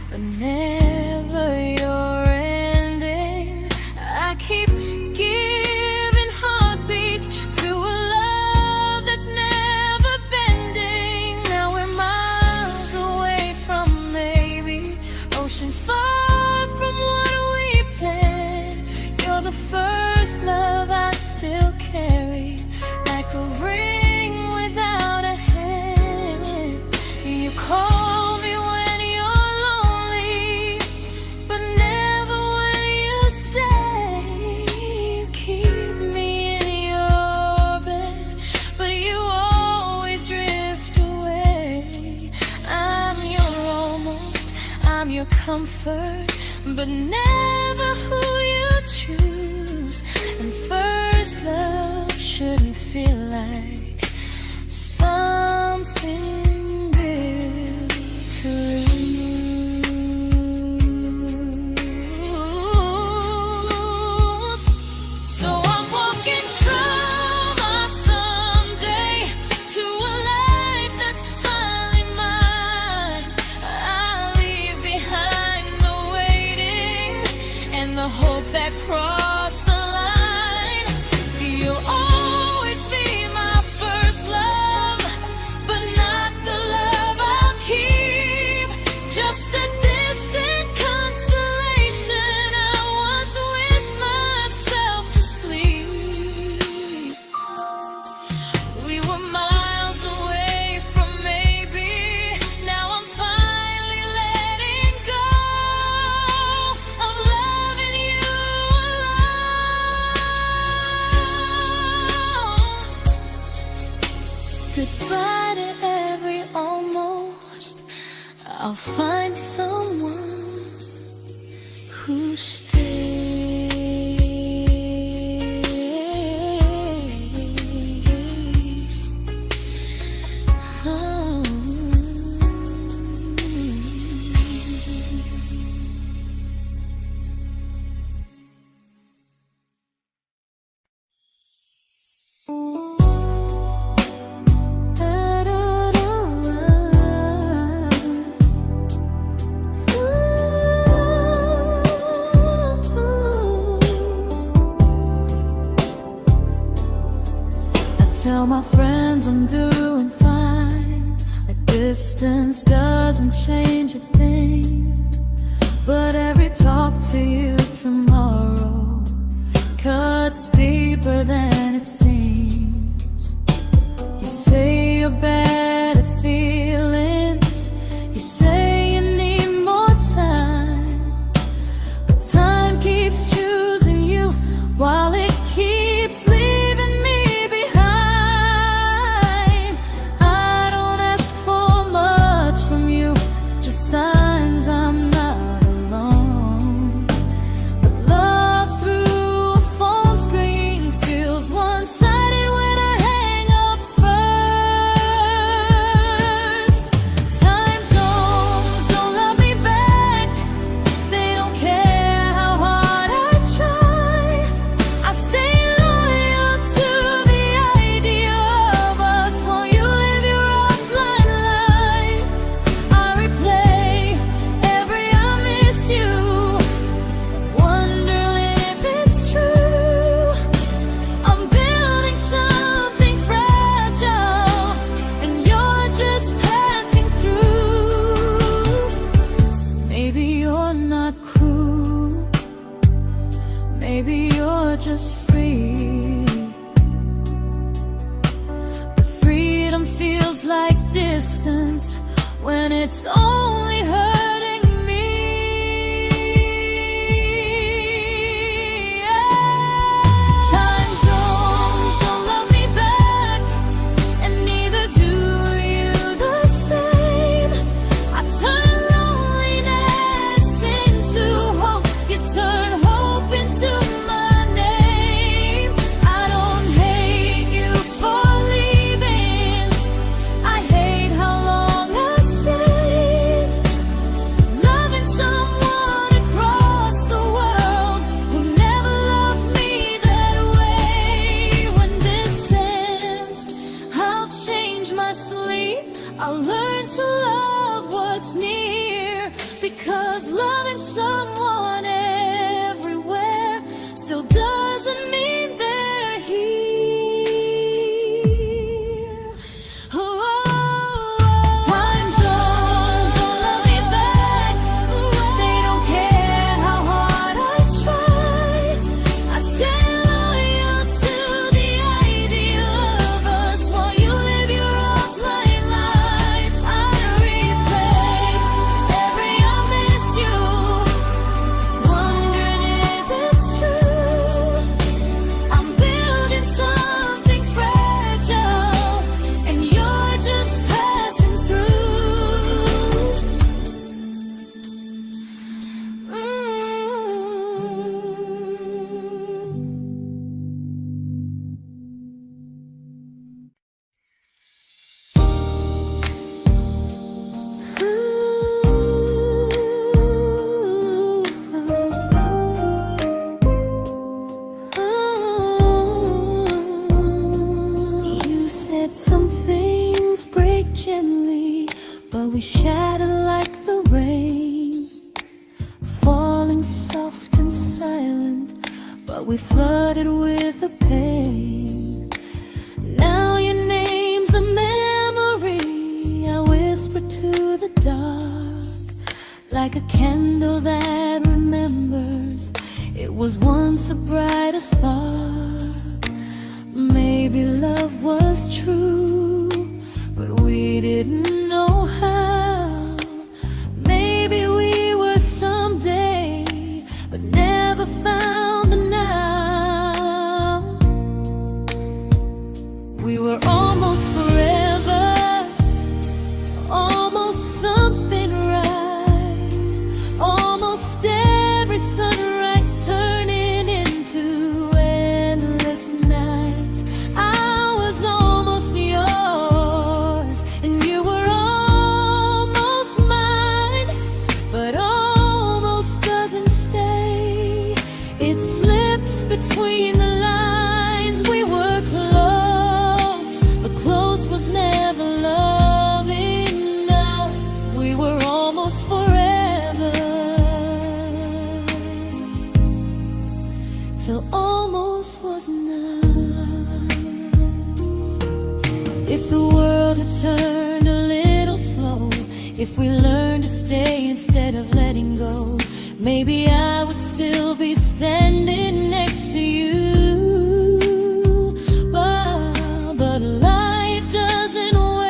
but never your ending. I keep giving heartbeat to a love that's never bending. Now we're miles away from maybe oceans far from what we planned. You're the first love I still carry, like a ring without a hand. You call me when you're lonely, but never when you stay. You keep me in your bed, but you always drift away. I'm your almost, I'm your comfort, but never who you choose. And first love shouldn't feel like something built to lose. So I'm walking from my someday to a life that's finally mine. I'll leave behind the waiting and the hope that crossed the line. You'll always be my first love, but not the love I'll keep. Just a distant constellation I once wished myself to sleep. We were miles away from maybe. Now I'm finally letting go of loving you alone. Goodbye to every almost. I'll find someone who stays. Oh. Tell my friends I'm doing fine, that distance doesn't change a thing. But every talk to you tomorrow cuts deeper than it seems. your better feelings. You say you need more time, but time keeps choosing you while it keeps leaving me behind. I don't ask for much from you, just signs I'm not alone. But love through a phone screen feels one-sided when I hang up first. Time zones don't love me back. They don't care how hard I try. I stay loyal to the idea of us while you live your offline life. I replay every I miss you, wondering if it's true. I'm building something fragile, and you're just passing through. Maybe you're not cruel, maybe you're just free. But freedom feels like distance when it's only hurting me. Time zones don't love me back, and neither do you the same. I turn loneliness into hope, you turn hope into my name. I don't hate you for leaving, I hate how long I stayed. Loving someone across the world who never loved me that way. When this ends, I'll change my sleep, I'll learn to love what's near, because loving someone everywhere still doesn't mean they're here. Time zones don't love me back. They don't care how hard I try. I stay loyal to the idea of us while you live your offline life. I replay every I miss you, wondering if it's true. I'm building something fragile, and you're just passing through. You said some things break gently, but we shatter like the rain, falling soft and silent, but we flooded with the pain. Now your name's a memory I whisper to the dark, like a candle that remembers it was once a brighter spark. Maybe love was true, but we didn't know how. Maybe we were someday, but never found the now. We were almost forever, almost something right, almost every sunrise turning into endless nights. I was almost yours, and you were almost mine, but almost doesn't stay. It slips between the lines. We were close, but close was never love enough. We were almost forever, till almost was enough. If the world had turned a little slow, if we learned to stay instead of letting go, maybe I would still be standing next to you. But life doesn't wait.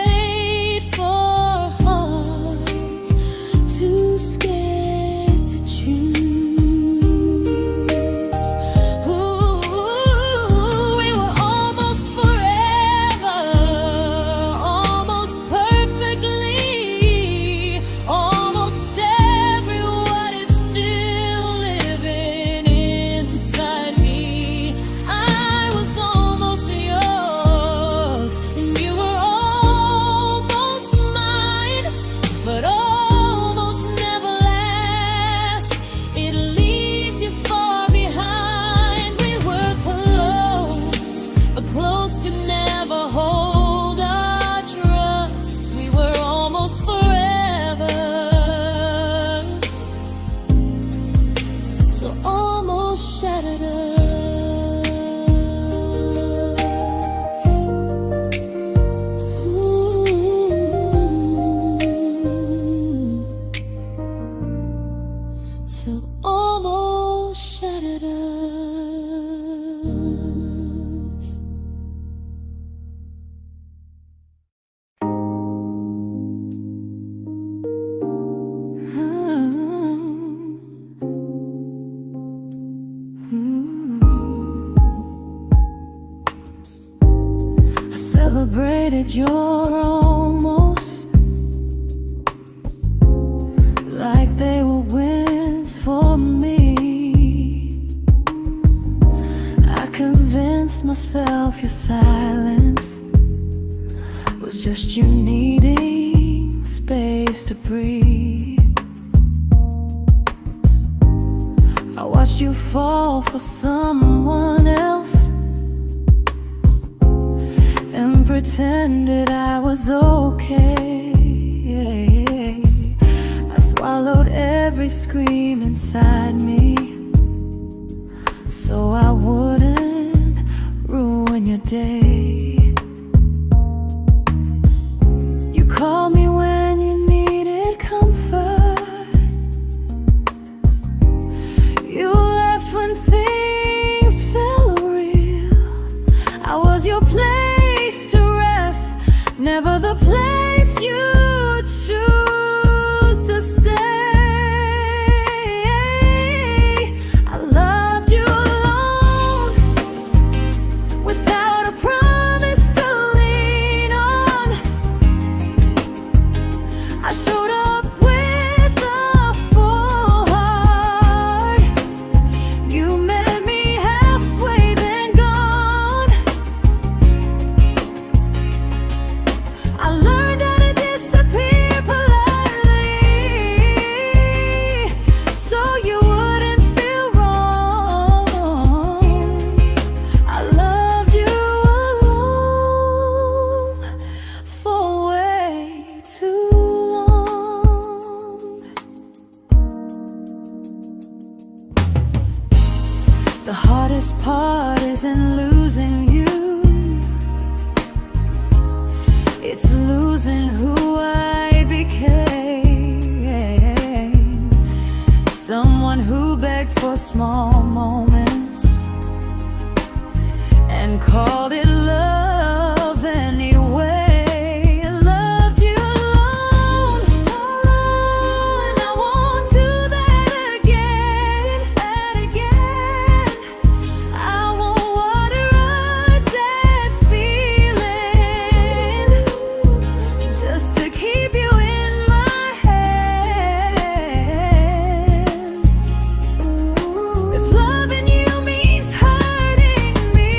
I celebrated your almost like they were wins for me. I convinced myself your silence was just you needing space to breathe. I watched you fall for someone else and pretended I was okay. I swallowed every scream inside me so I wouldn't ruin your day. You called me when you needed comfort. You left when things felt real. I was your place to rest, never the place you choose to stay. I loved you alone, without a promise to lean on. I showed up with a full heart. You met me halfway, then gone. I learned how to disappear politely, so you wouldn't feel wrong. I loved you alone for way too long. The hardest part isn't losing you, it's losing who I became. Someone who begged for small moments and called it love anyway. I loved you alone, and I won't do that again. I won't water a dead feeling just to keep you in my hands. If loving you means hurting me,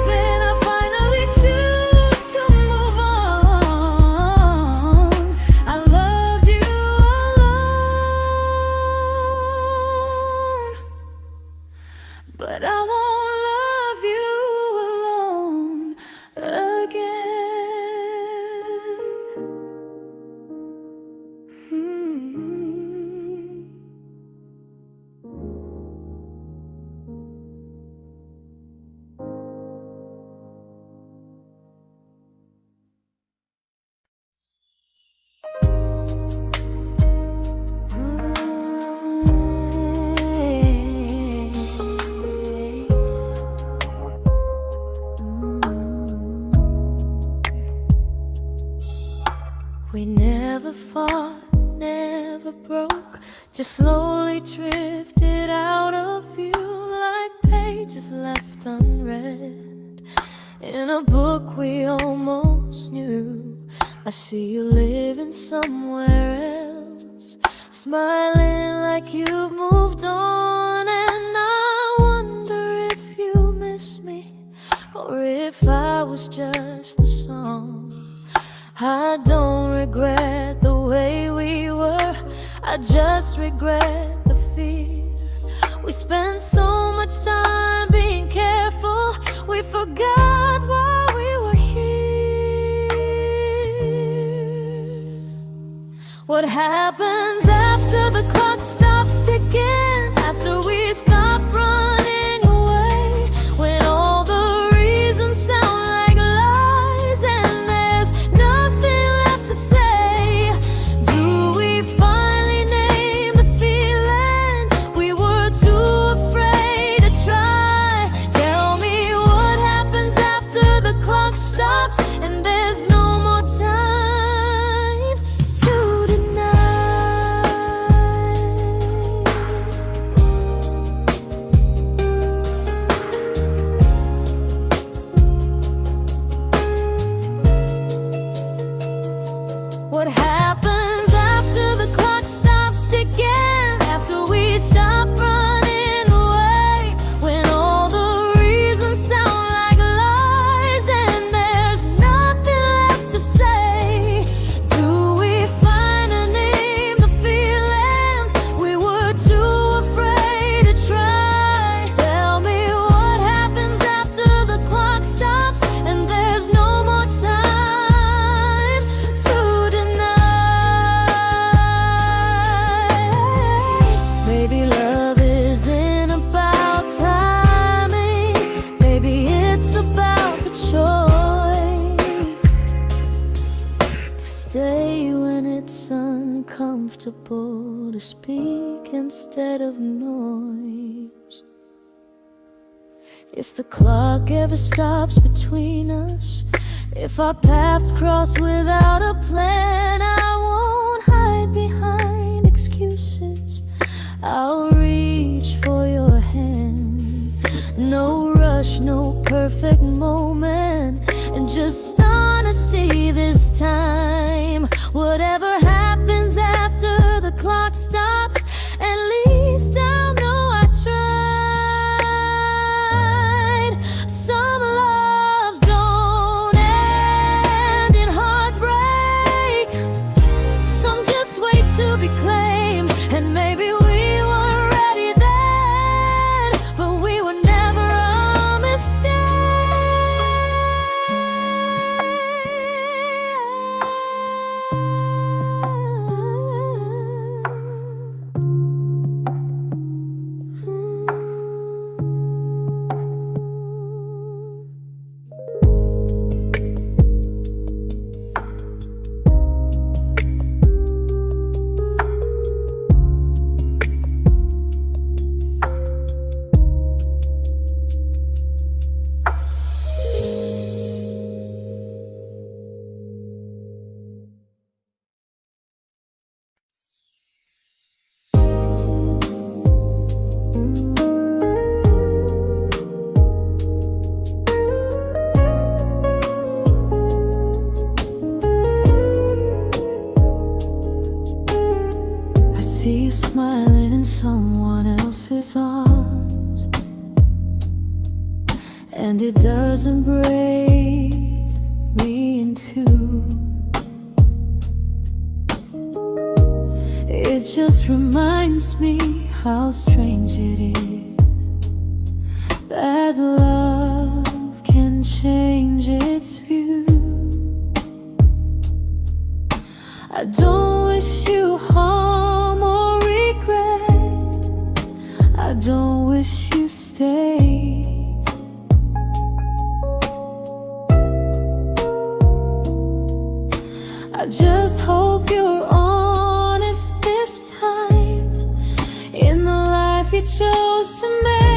then I finally choose to move on. I loved you alone, but I won't love you alone again. We never fought, never broke, just slowly drifted out of view like pages left unread in a book we almost knew. I see you living somewhere else, smiling like you've moved on, and I wonder if you miss me or if I was just the song. I don't regret the way we were, I just regret the fear. We spent so much time being careful, we forgot why we were here. What happens after the clock stops ticking, after we stop running away, when all the reasons sound like lies and there's nothing left to say? Do we finally name the feeling we were too afraid to try? comfortable to speak instead of noise. If the clock ever stops between us, if our paths cross without a plan, I won't hide behind excuses. I'll reach for your hand. No rush, no perfect moment, and just honesty this time. Whatever happens after the clock stops, at least I'll know I tried. Some loves don't end in heartbreak, some just wait to be claimed. And maybe we weren't ready then, but we were never a mistake. I see you smiling in someone else's arms, and it doesn't break me in two. It just reminds me how strange it is that love can change its view. I don't wish you harm or regret, I don't wish you stayed. I just hope you're honest this time in the life you chose to make.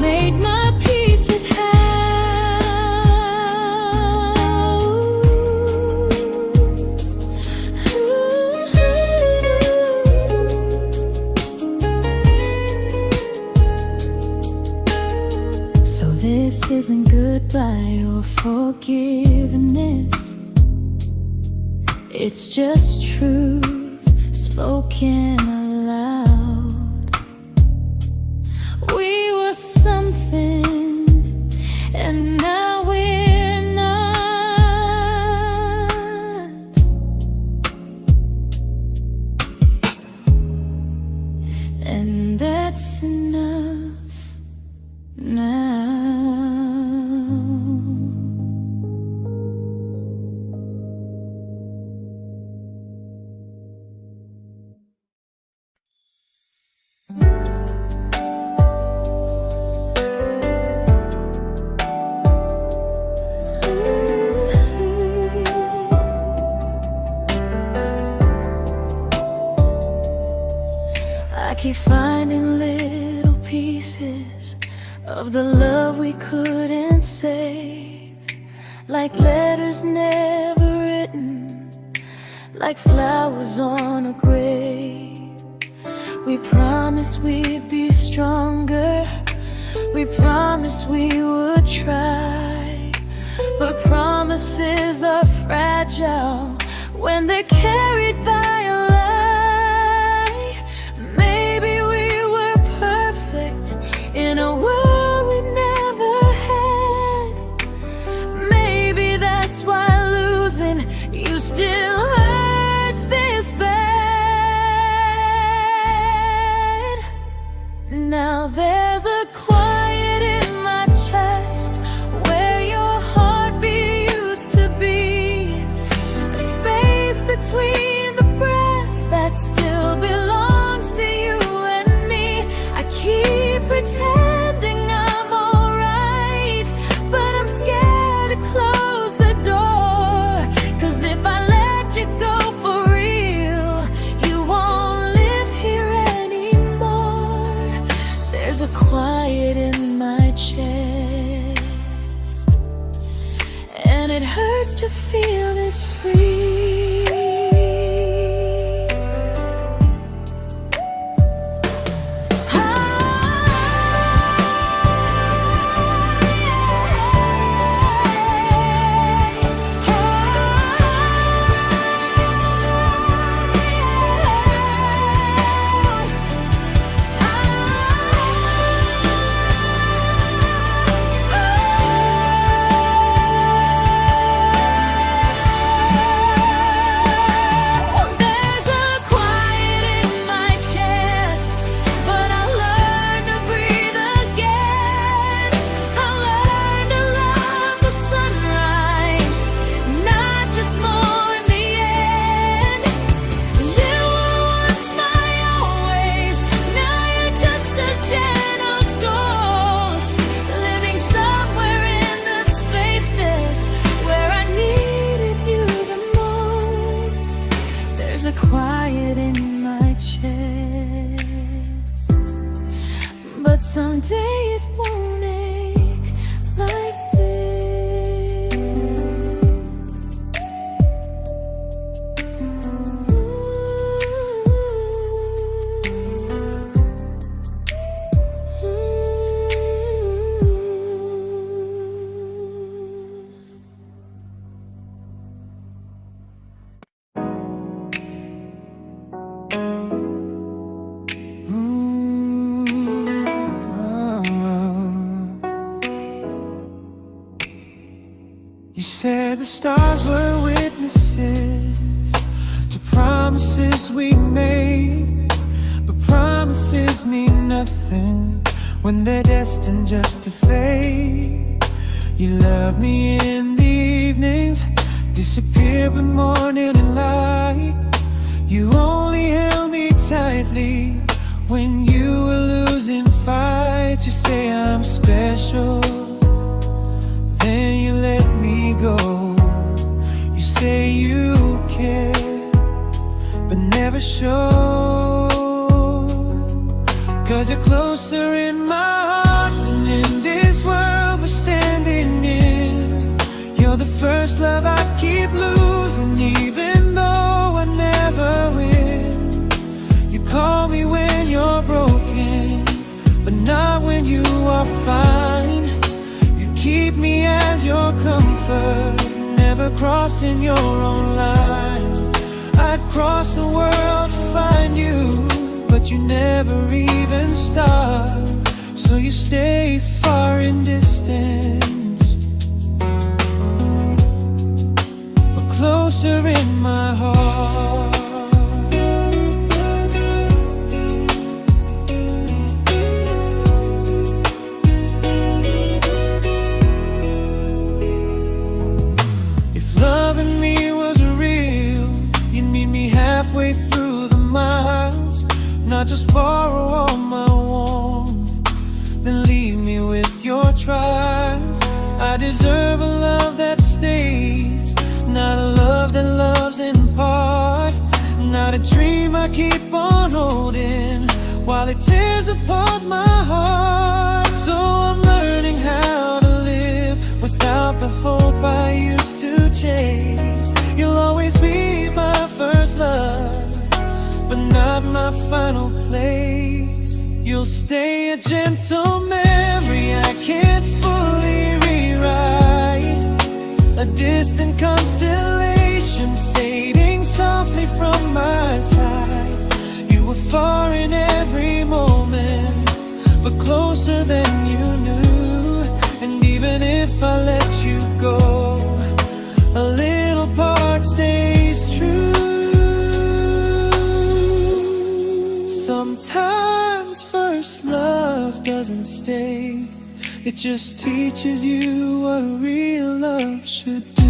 made my peace with This isn't goodbye or forgiveness. It's just truth spoken aloud. We were something, and now we're not. And that's enough now. I keep finding little pieces of the love we couldn't save, like letters never written, like flowers on a grave. We promised we'd be stronger, we promised we would try, but promises are fragile when they're carried by a lie. Maybe we were perfect in a world we never had. Maybe that's why losing you still hurts this bad. Now there's a quiet in my chest where your heartbeat used to be, a space between the breaths that still belongs to you and me. I keep pretending I'm alright, but I'm scared to close the door, 'cause if I let you go for real, you won't live here anymore. There's a quiet in my chest, and it hurts to feel this free. Quiet in my chest, but someday it won't ache like this. You said the stars were witnesses to promises we made, but promises mean nothing when they're destined just to fade. You love me in the evenings, disappear when morning and light. You only held me tightly when you were losing fights. You say I'm special, then you let me go. You say you care, but never show, 'cause you're closer in my heart than in comfort, never crossing your own line. I'd cross the world to find you, but you never even start. So you stay far in distance, but closer in my heart. If loving me was real, you'd meet me halfway through the miles, not just borrow all my warmth, then leave me with your trials. I deserve a love that stays, not a love that loves in part, not a dream I keep on holding while it tears apart my heart. So I'm learning how to live without the hope I used to chase. You'll always be my first love, but not my final place. You'll stay a gentle memory I can't fully rewrite, a distant constellation fading softly from my side. You were far in every moment, but closer than you knew. And even if I let you go, a little part stays true. Sometimes first love doesn't stay, it just teaches you what real love should do.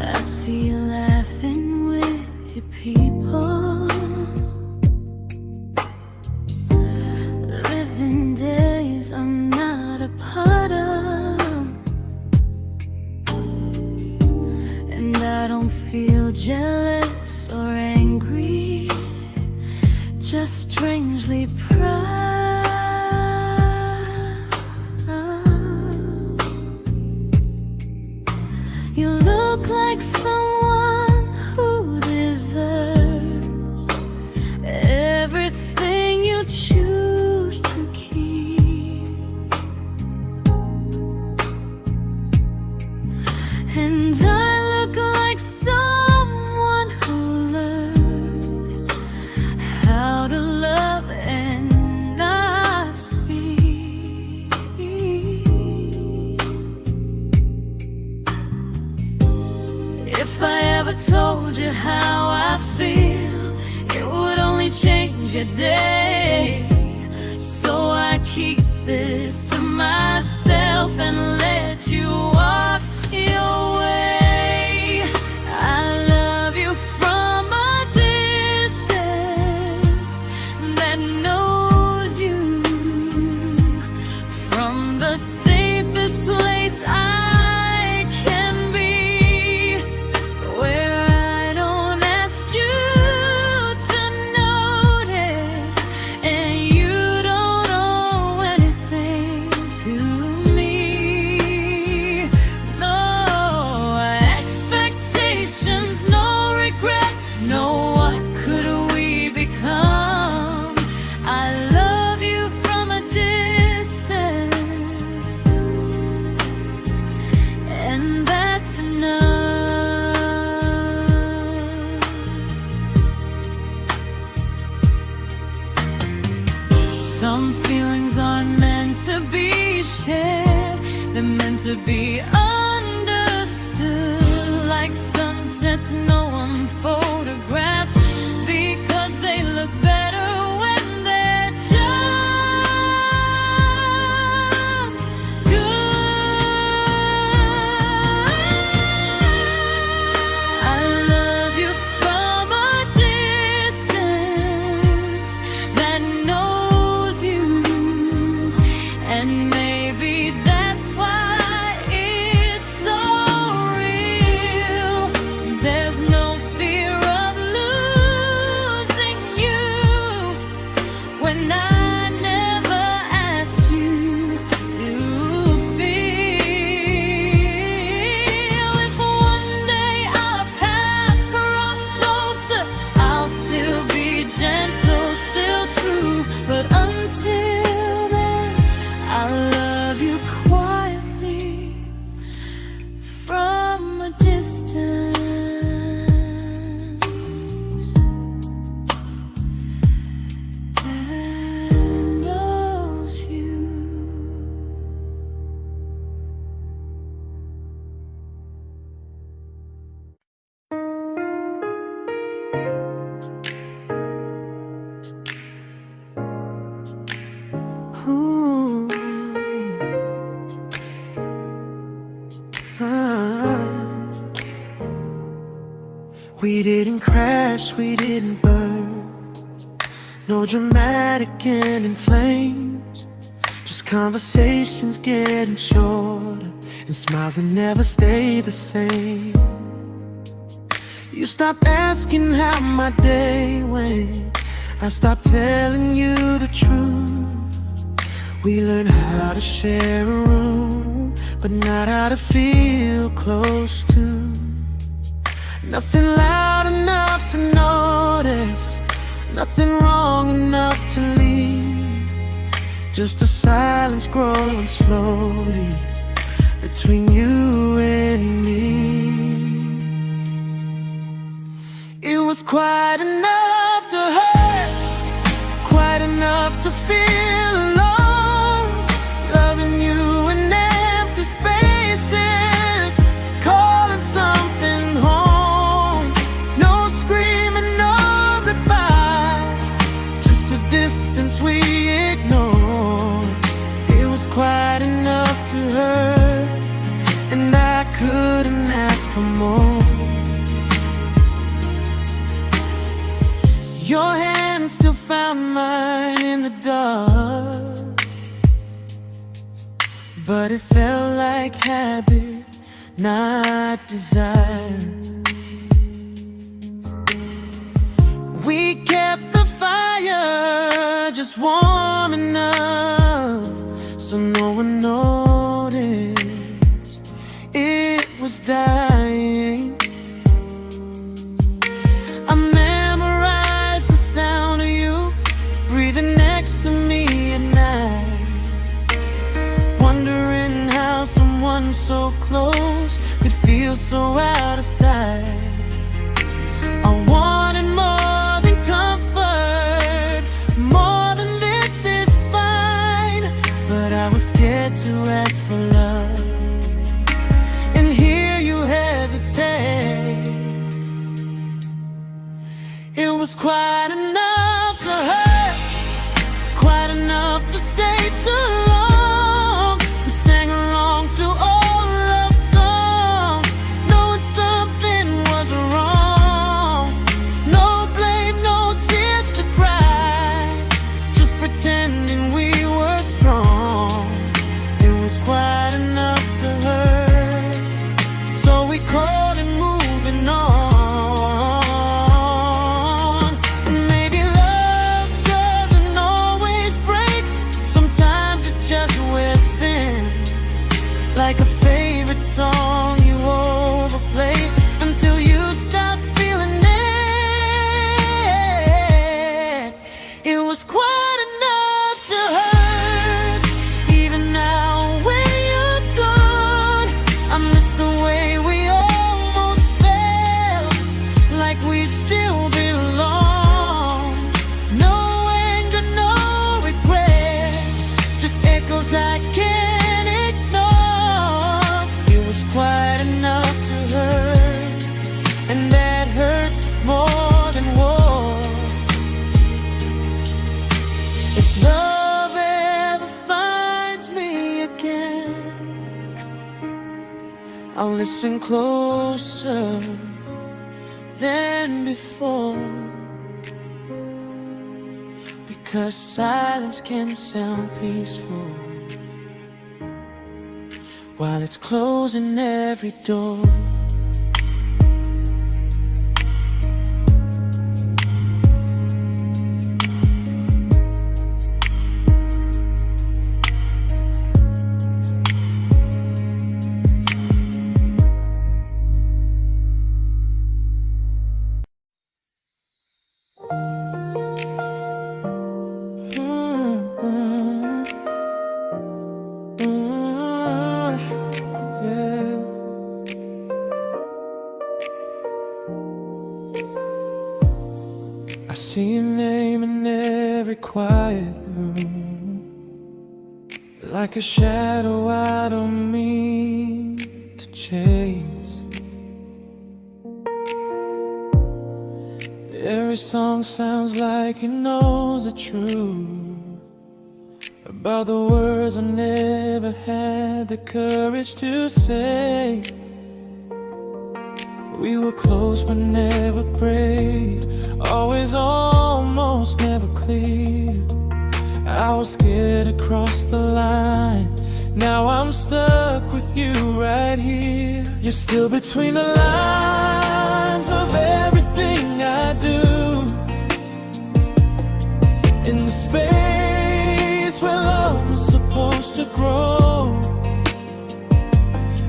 I see you laughing with your people, living days I'm not a part of, and I don't feel jealous or angry, just strangely proud. You look like someone who deserves everything you choose to keep, and I look like someone who learned how to love and not speak. If I ever told you how I feel, it would only change your day. So I keep this to myself and let you walk your way. I love you from a distance that knows you, from the safest place I can be, where I don't ask you to notice, and you don't owe anything to me. No expectations, no regret, no what could we become. I love you from a distance, and that's enough. Some feelings aren't meant to be shared, they're meant to be understood, like sunsets no one photographs, because they look better when they're just good. I love you from a distance, We didn't crash, we didn't burn. No dramatic end in flames. Just conversations getting shorter, and smiles that never stay the same. You stopped asking how my day went. I stopped telling you the truth. We learned how to share a room, but not how to feel close to. Nothing loud enough to notice, nothing wrong enough to leave. Just a silence growing slowly between you and me. It was quite enough to hurt, quite enough to feel alone. Loving you in empty spaces, calling something home. No screaming, no goodbye, just a distance we ignored. It was quite enough to hurt, and I couldn't ask for more. Your hand still found mine in the dark, but it felt like habit, not desire. We kept the fire just warm enough so no one noticed it was dying. I memorized the sound of you breathing next to me at night, wondering how someone so close could feel so out of sight. I wanted more than comfort, more than this is fine, but I was scared to ask for love and hear you hesitate. It was quite enough to hurt, quite enough to stay too long. We sang along to old love songs, knowing something was wrong. No blame, no tears to cry, just pretending we were strong. It was quite enough to hurt, so we called and moving on. Like a favorite song you overplay until you stop feeling it. It was quite enough to hurt. Even now when you're gone, I miss the way we almost felt, like we still belong. No anger, no regret, just echoes I can't ignore. It was quite enough to hurt, and that hurts more than war. If love ever finds me again, I'll listen closer than before, because silence can sound peaceful while it's closing every door. I see your name in every quiet room, like a shadow I don't mean to chase. Every song sounds like it knows the truth about the words I never had the courage to say. We were close but never prayed, always almost never clear. I was scared to cross the line, now I'm stuck with you right here. You're still between the lines of everything I do, in the space where love was supposed to grow.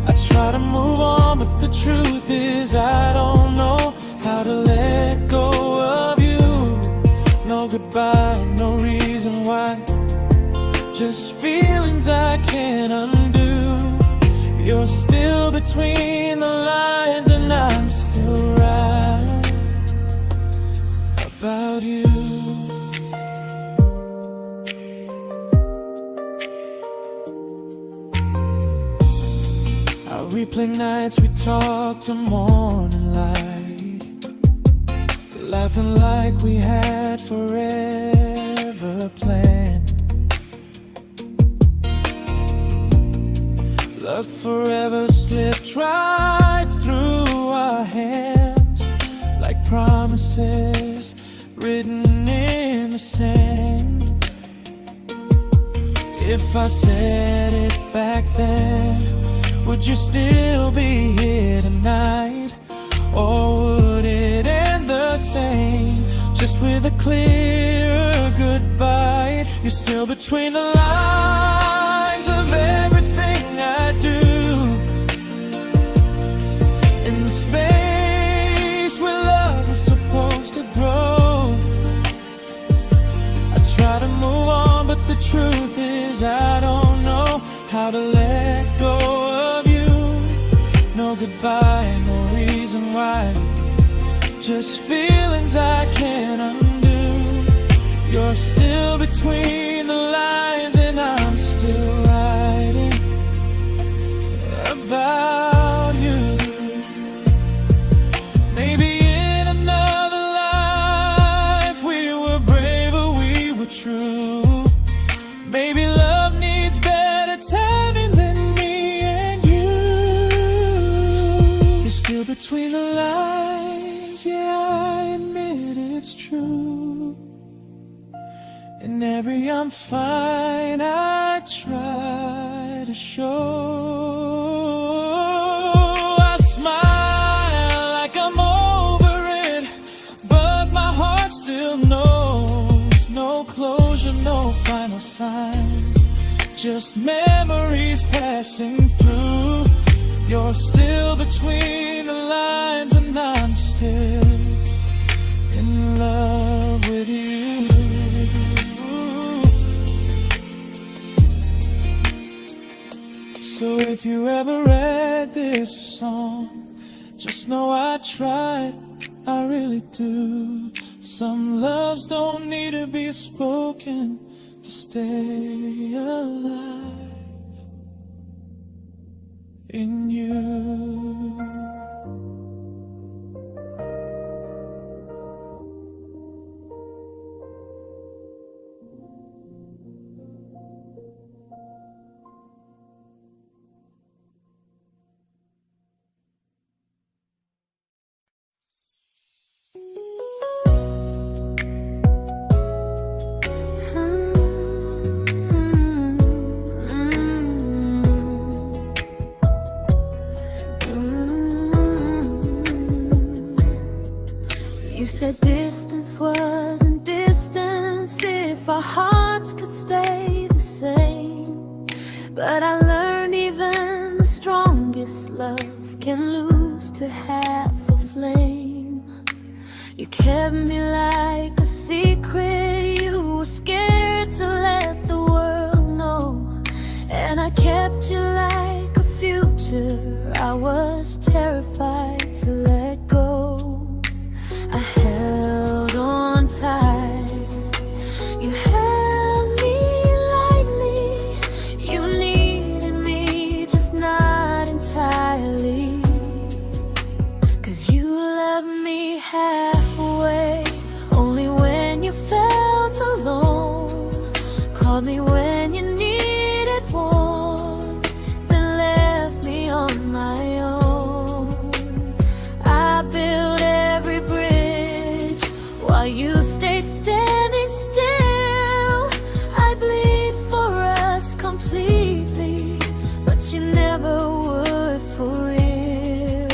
I try to move on, but the truth is I don't know how to let go of you. No goodbye, no reason why, just feelings I can't undo. You're still between the lines and I'm still right about you. I replay nights we talk to morning light, laughing like we had forever planned. Luck forever slipped right through our hands, like promises written in the sand. If I said it back then, would you still be here tonight? Or would it end the same, just with a clear goodbye? You're still between the lines of everything I do, in the space where love was supposed to grow. I try to move on, but the truth is I don't know how to let go of you. No goodbye, no reason why, just feelings I can't undo. You're still between the lines and I'm still writing about you. Maybe in another life we were braver, we were true. Maybe love needs better timing than me and you. You're still between the lines, yeah, I admit it's true. In every I'm fine I try to show. I smile like I'm over it, but my heart still knows. No closure, no final sign, just memories passing through. You're still between the lines and I'm still in love with you. So if you ever read this song, just know I tried, I really do. Some loves don't need to be spoken to stay alive in you. You said distance wasn't distance if our hearts could stay the same. But I learned even the strongest love can lose to half a flame. You kept me like a secret, you were scared to let the world know. And I kept you like a future, I was terrified to let go. I held on tight, you held me lightly. You needed me, just not entirely. 'Cause you left me halfway, only when you felt alone. Called me when you needed warmth, then left me on my own. I you stayed standing still. I bleed for us completely, but you never would for real.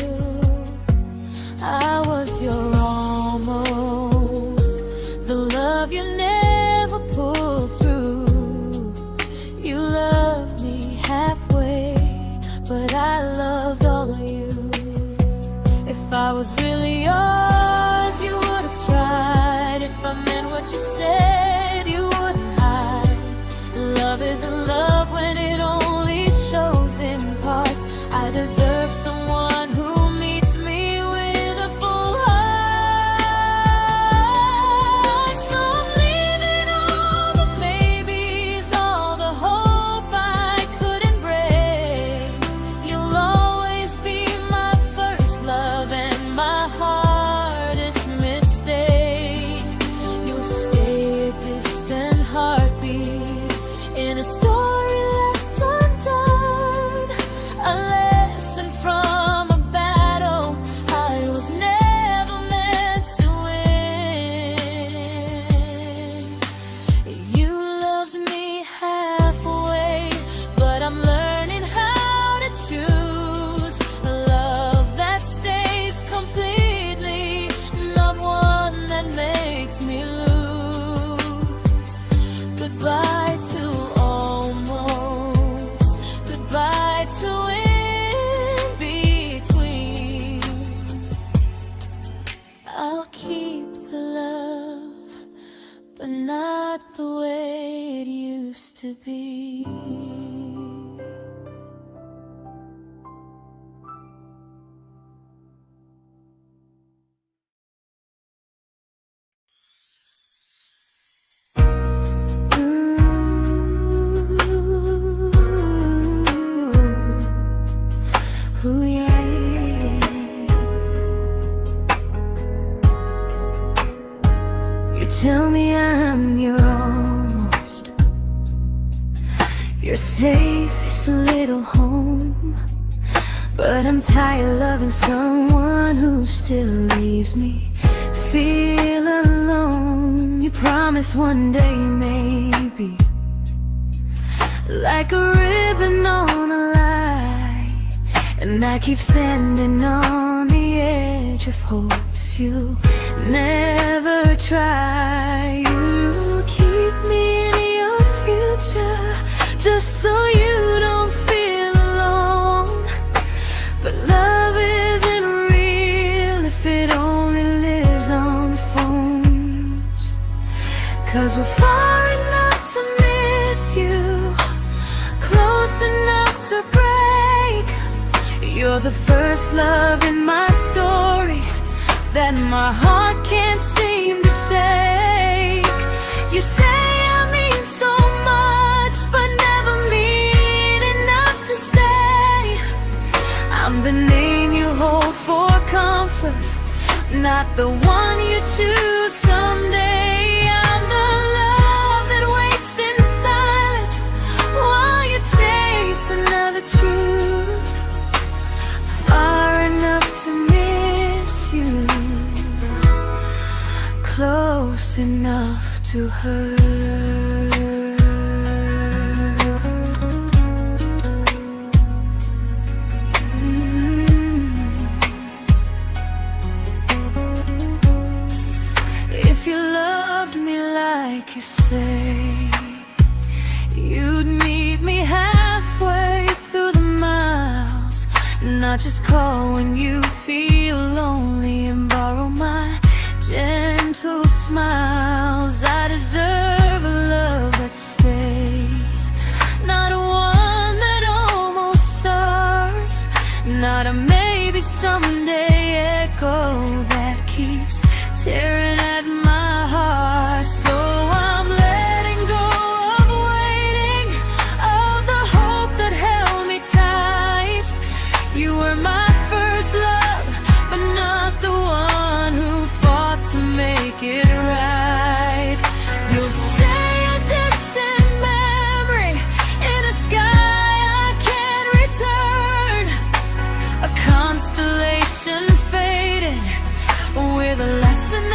I was your almost, the love you never pulled through. You loved me halfway, but I loved all of you. If I was really yours, you would have tried. If I meant what you said, you wouldn't hide. Love isn't love when it only shows in parts. I deserve someone who meets me with a full heart. So I'm leaving all the maybes, all the hope I couldn't break. You'll always be my first love and my hardest mistake. You'll stay a distant heartbeat in a story left undone, a lesson from a battle I was never meant to win. You loved me halfway, but I'm learning how to choose a love that stays completely, not one that makes me lose. Goodbye to almost, goodbye to in between. I'll keep the love, but not the way it used to be. Ooh, yeah. You tell me I'm your almost, your safest little home, but I'm tired loving someone who still leaves me feel alone. You promise one day maybe, like a ribbon on a line, and I keep standing on the edge of hopes you never try. You keep me in your future just so you don't feel alone. But love isn't real if it only lives on the phones. 'Cause we're far enough to miss you, close enough to break. You're the first love in my story that my heart can't seem to shake. You say I mean so much, but never mean enough to stay. I'm the name you hold for comfort, not the one you choose someday. I'm the love that waits in silence while you chase another truth. Far enough to miss you, close enough to hurt. If you loved me like you say, you'd meet me halfway through the miles, not just call when you feel lonely and borrow my gentle smiles. I deserve a love that stays, not one that almost starts, not a maybe someday echo that keeps tearing at my heart. So I'm letting go of waiting, of the hope that held me tight. You were my first love, but not the one who fought to make it right. You'll stay a distant memory in a sky I can't return, a constellation faded with a lesson I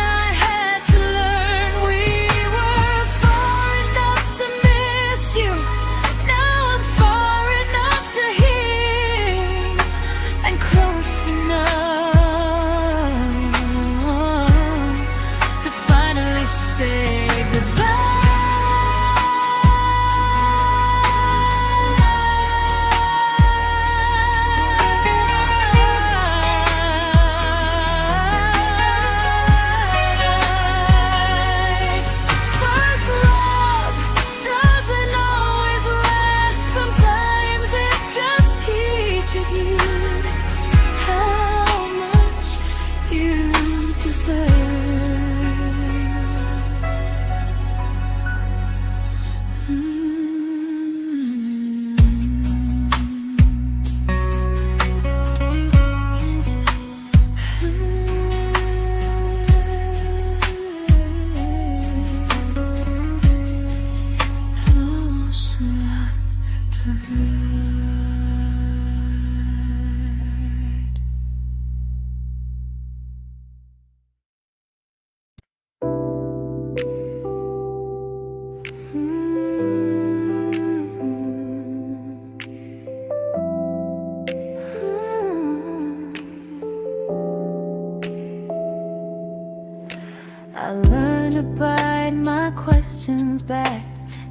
I learned to bite my questions back,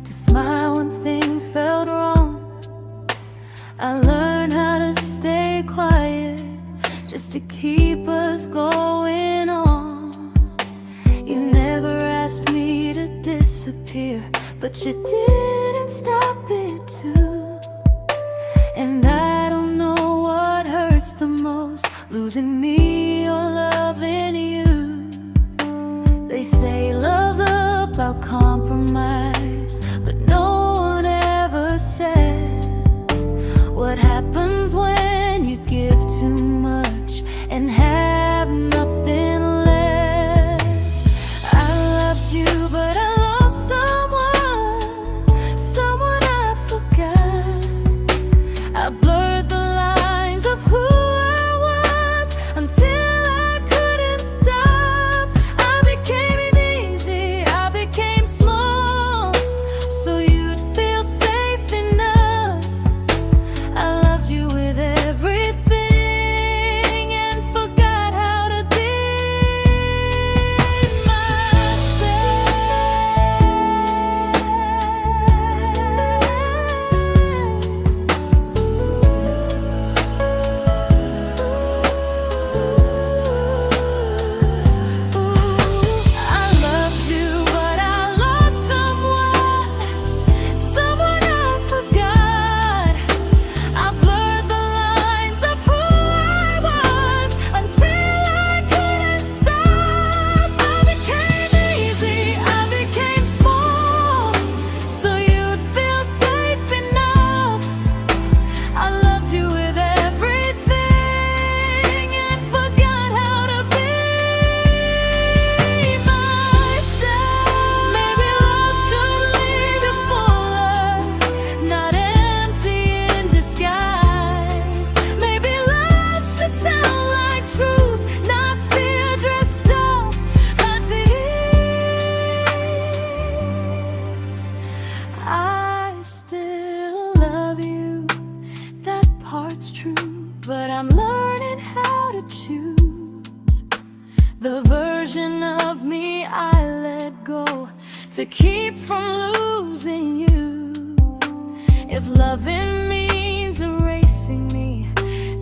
to smile when things felt wrong. I learned how to stay quiet, just to keep us going on. You never asked me to disappear, but you didn't stop it too. And I don't know what hurts the most, losing me or loving you. They say love's about compromise, but no one ever says what happens when you give too much and have nothing left. I loved you, but I lost someone I forgot. I blurred the lines of who I was until I couldn't stop. I became easy, I became small, so you'd feel safe enough. I loved you with everything and forgot how to be true, but I'm learning how to choose the version of me I let go to keep from losing you. If loving means erasing me,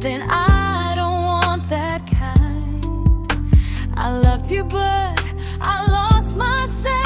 then I don't want that kind. I loved you, but I lost myself.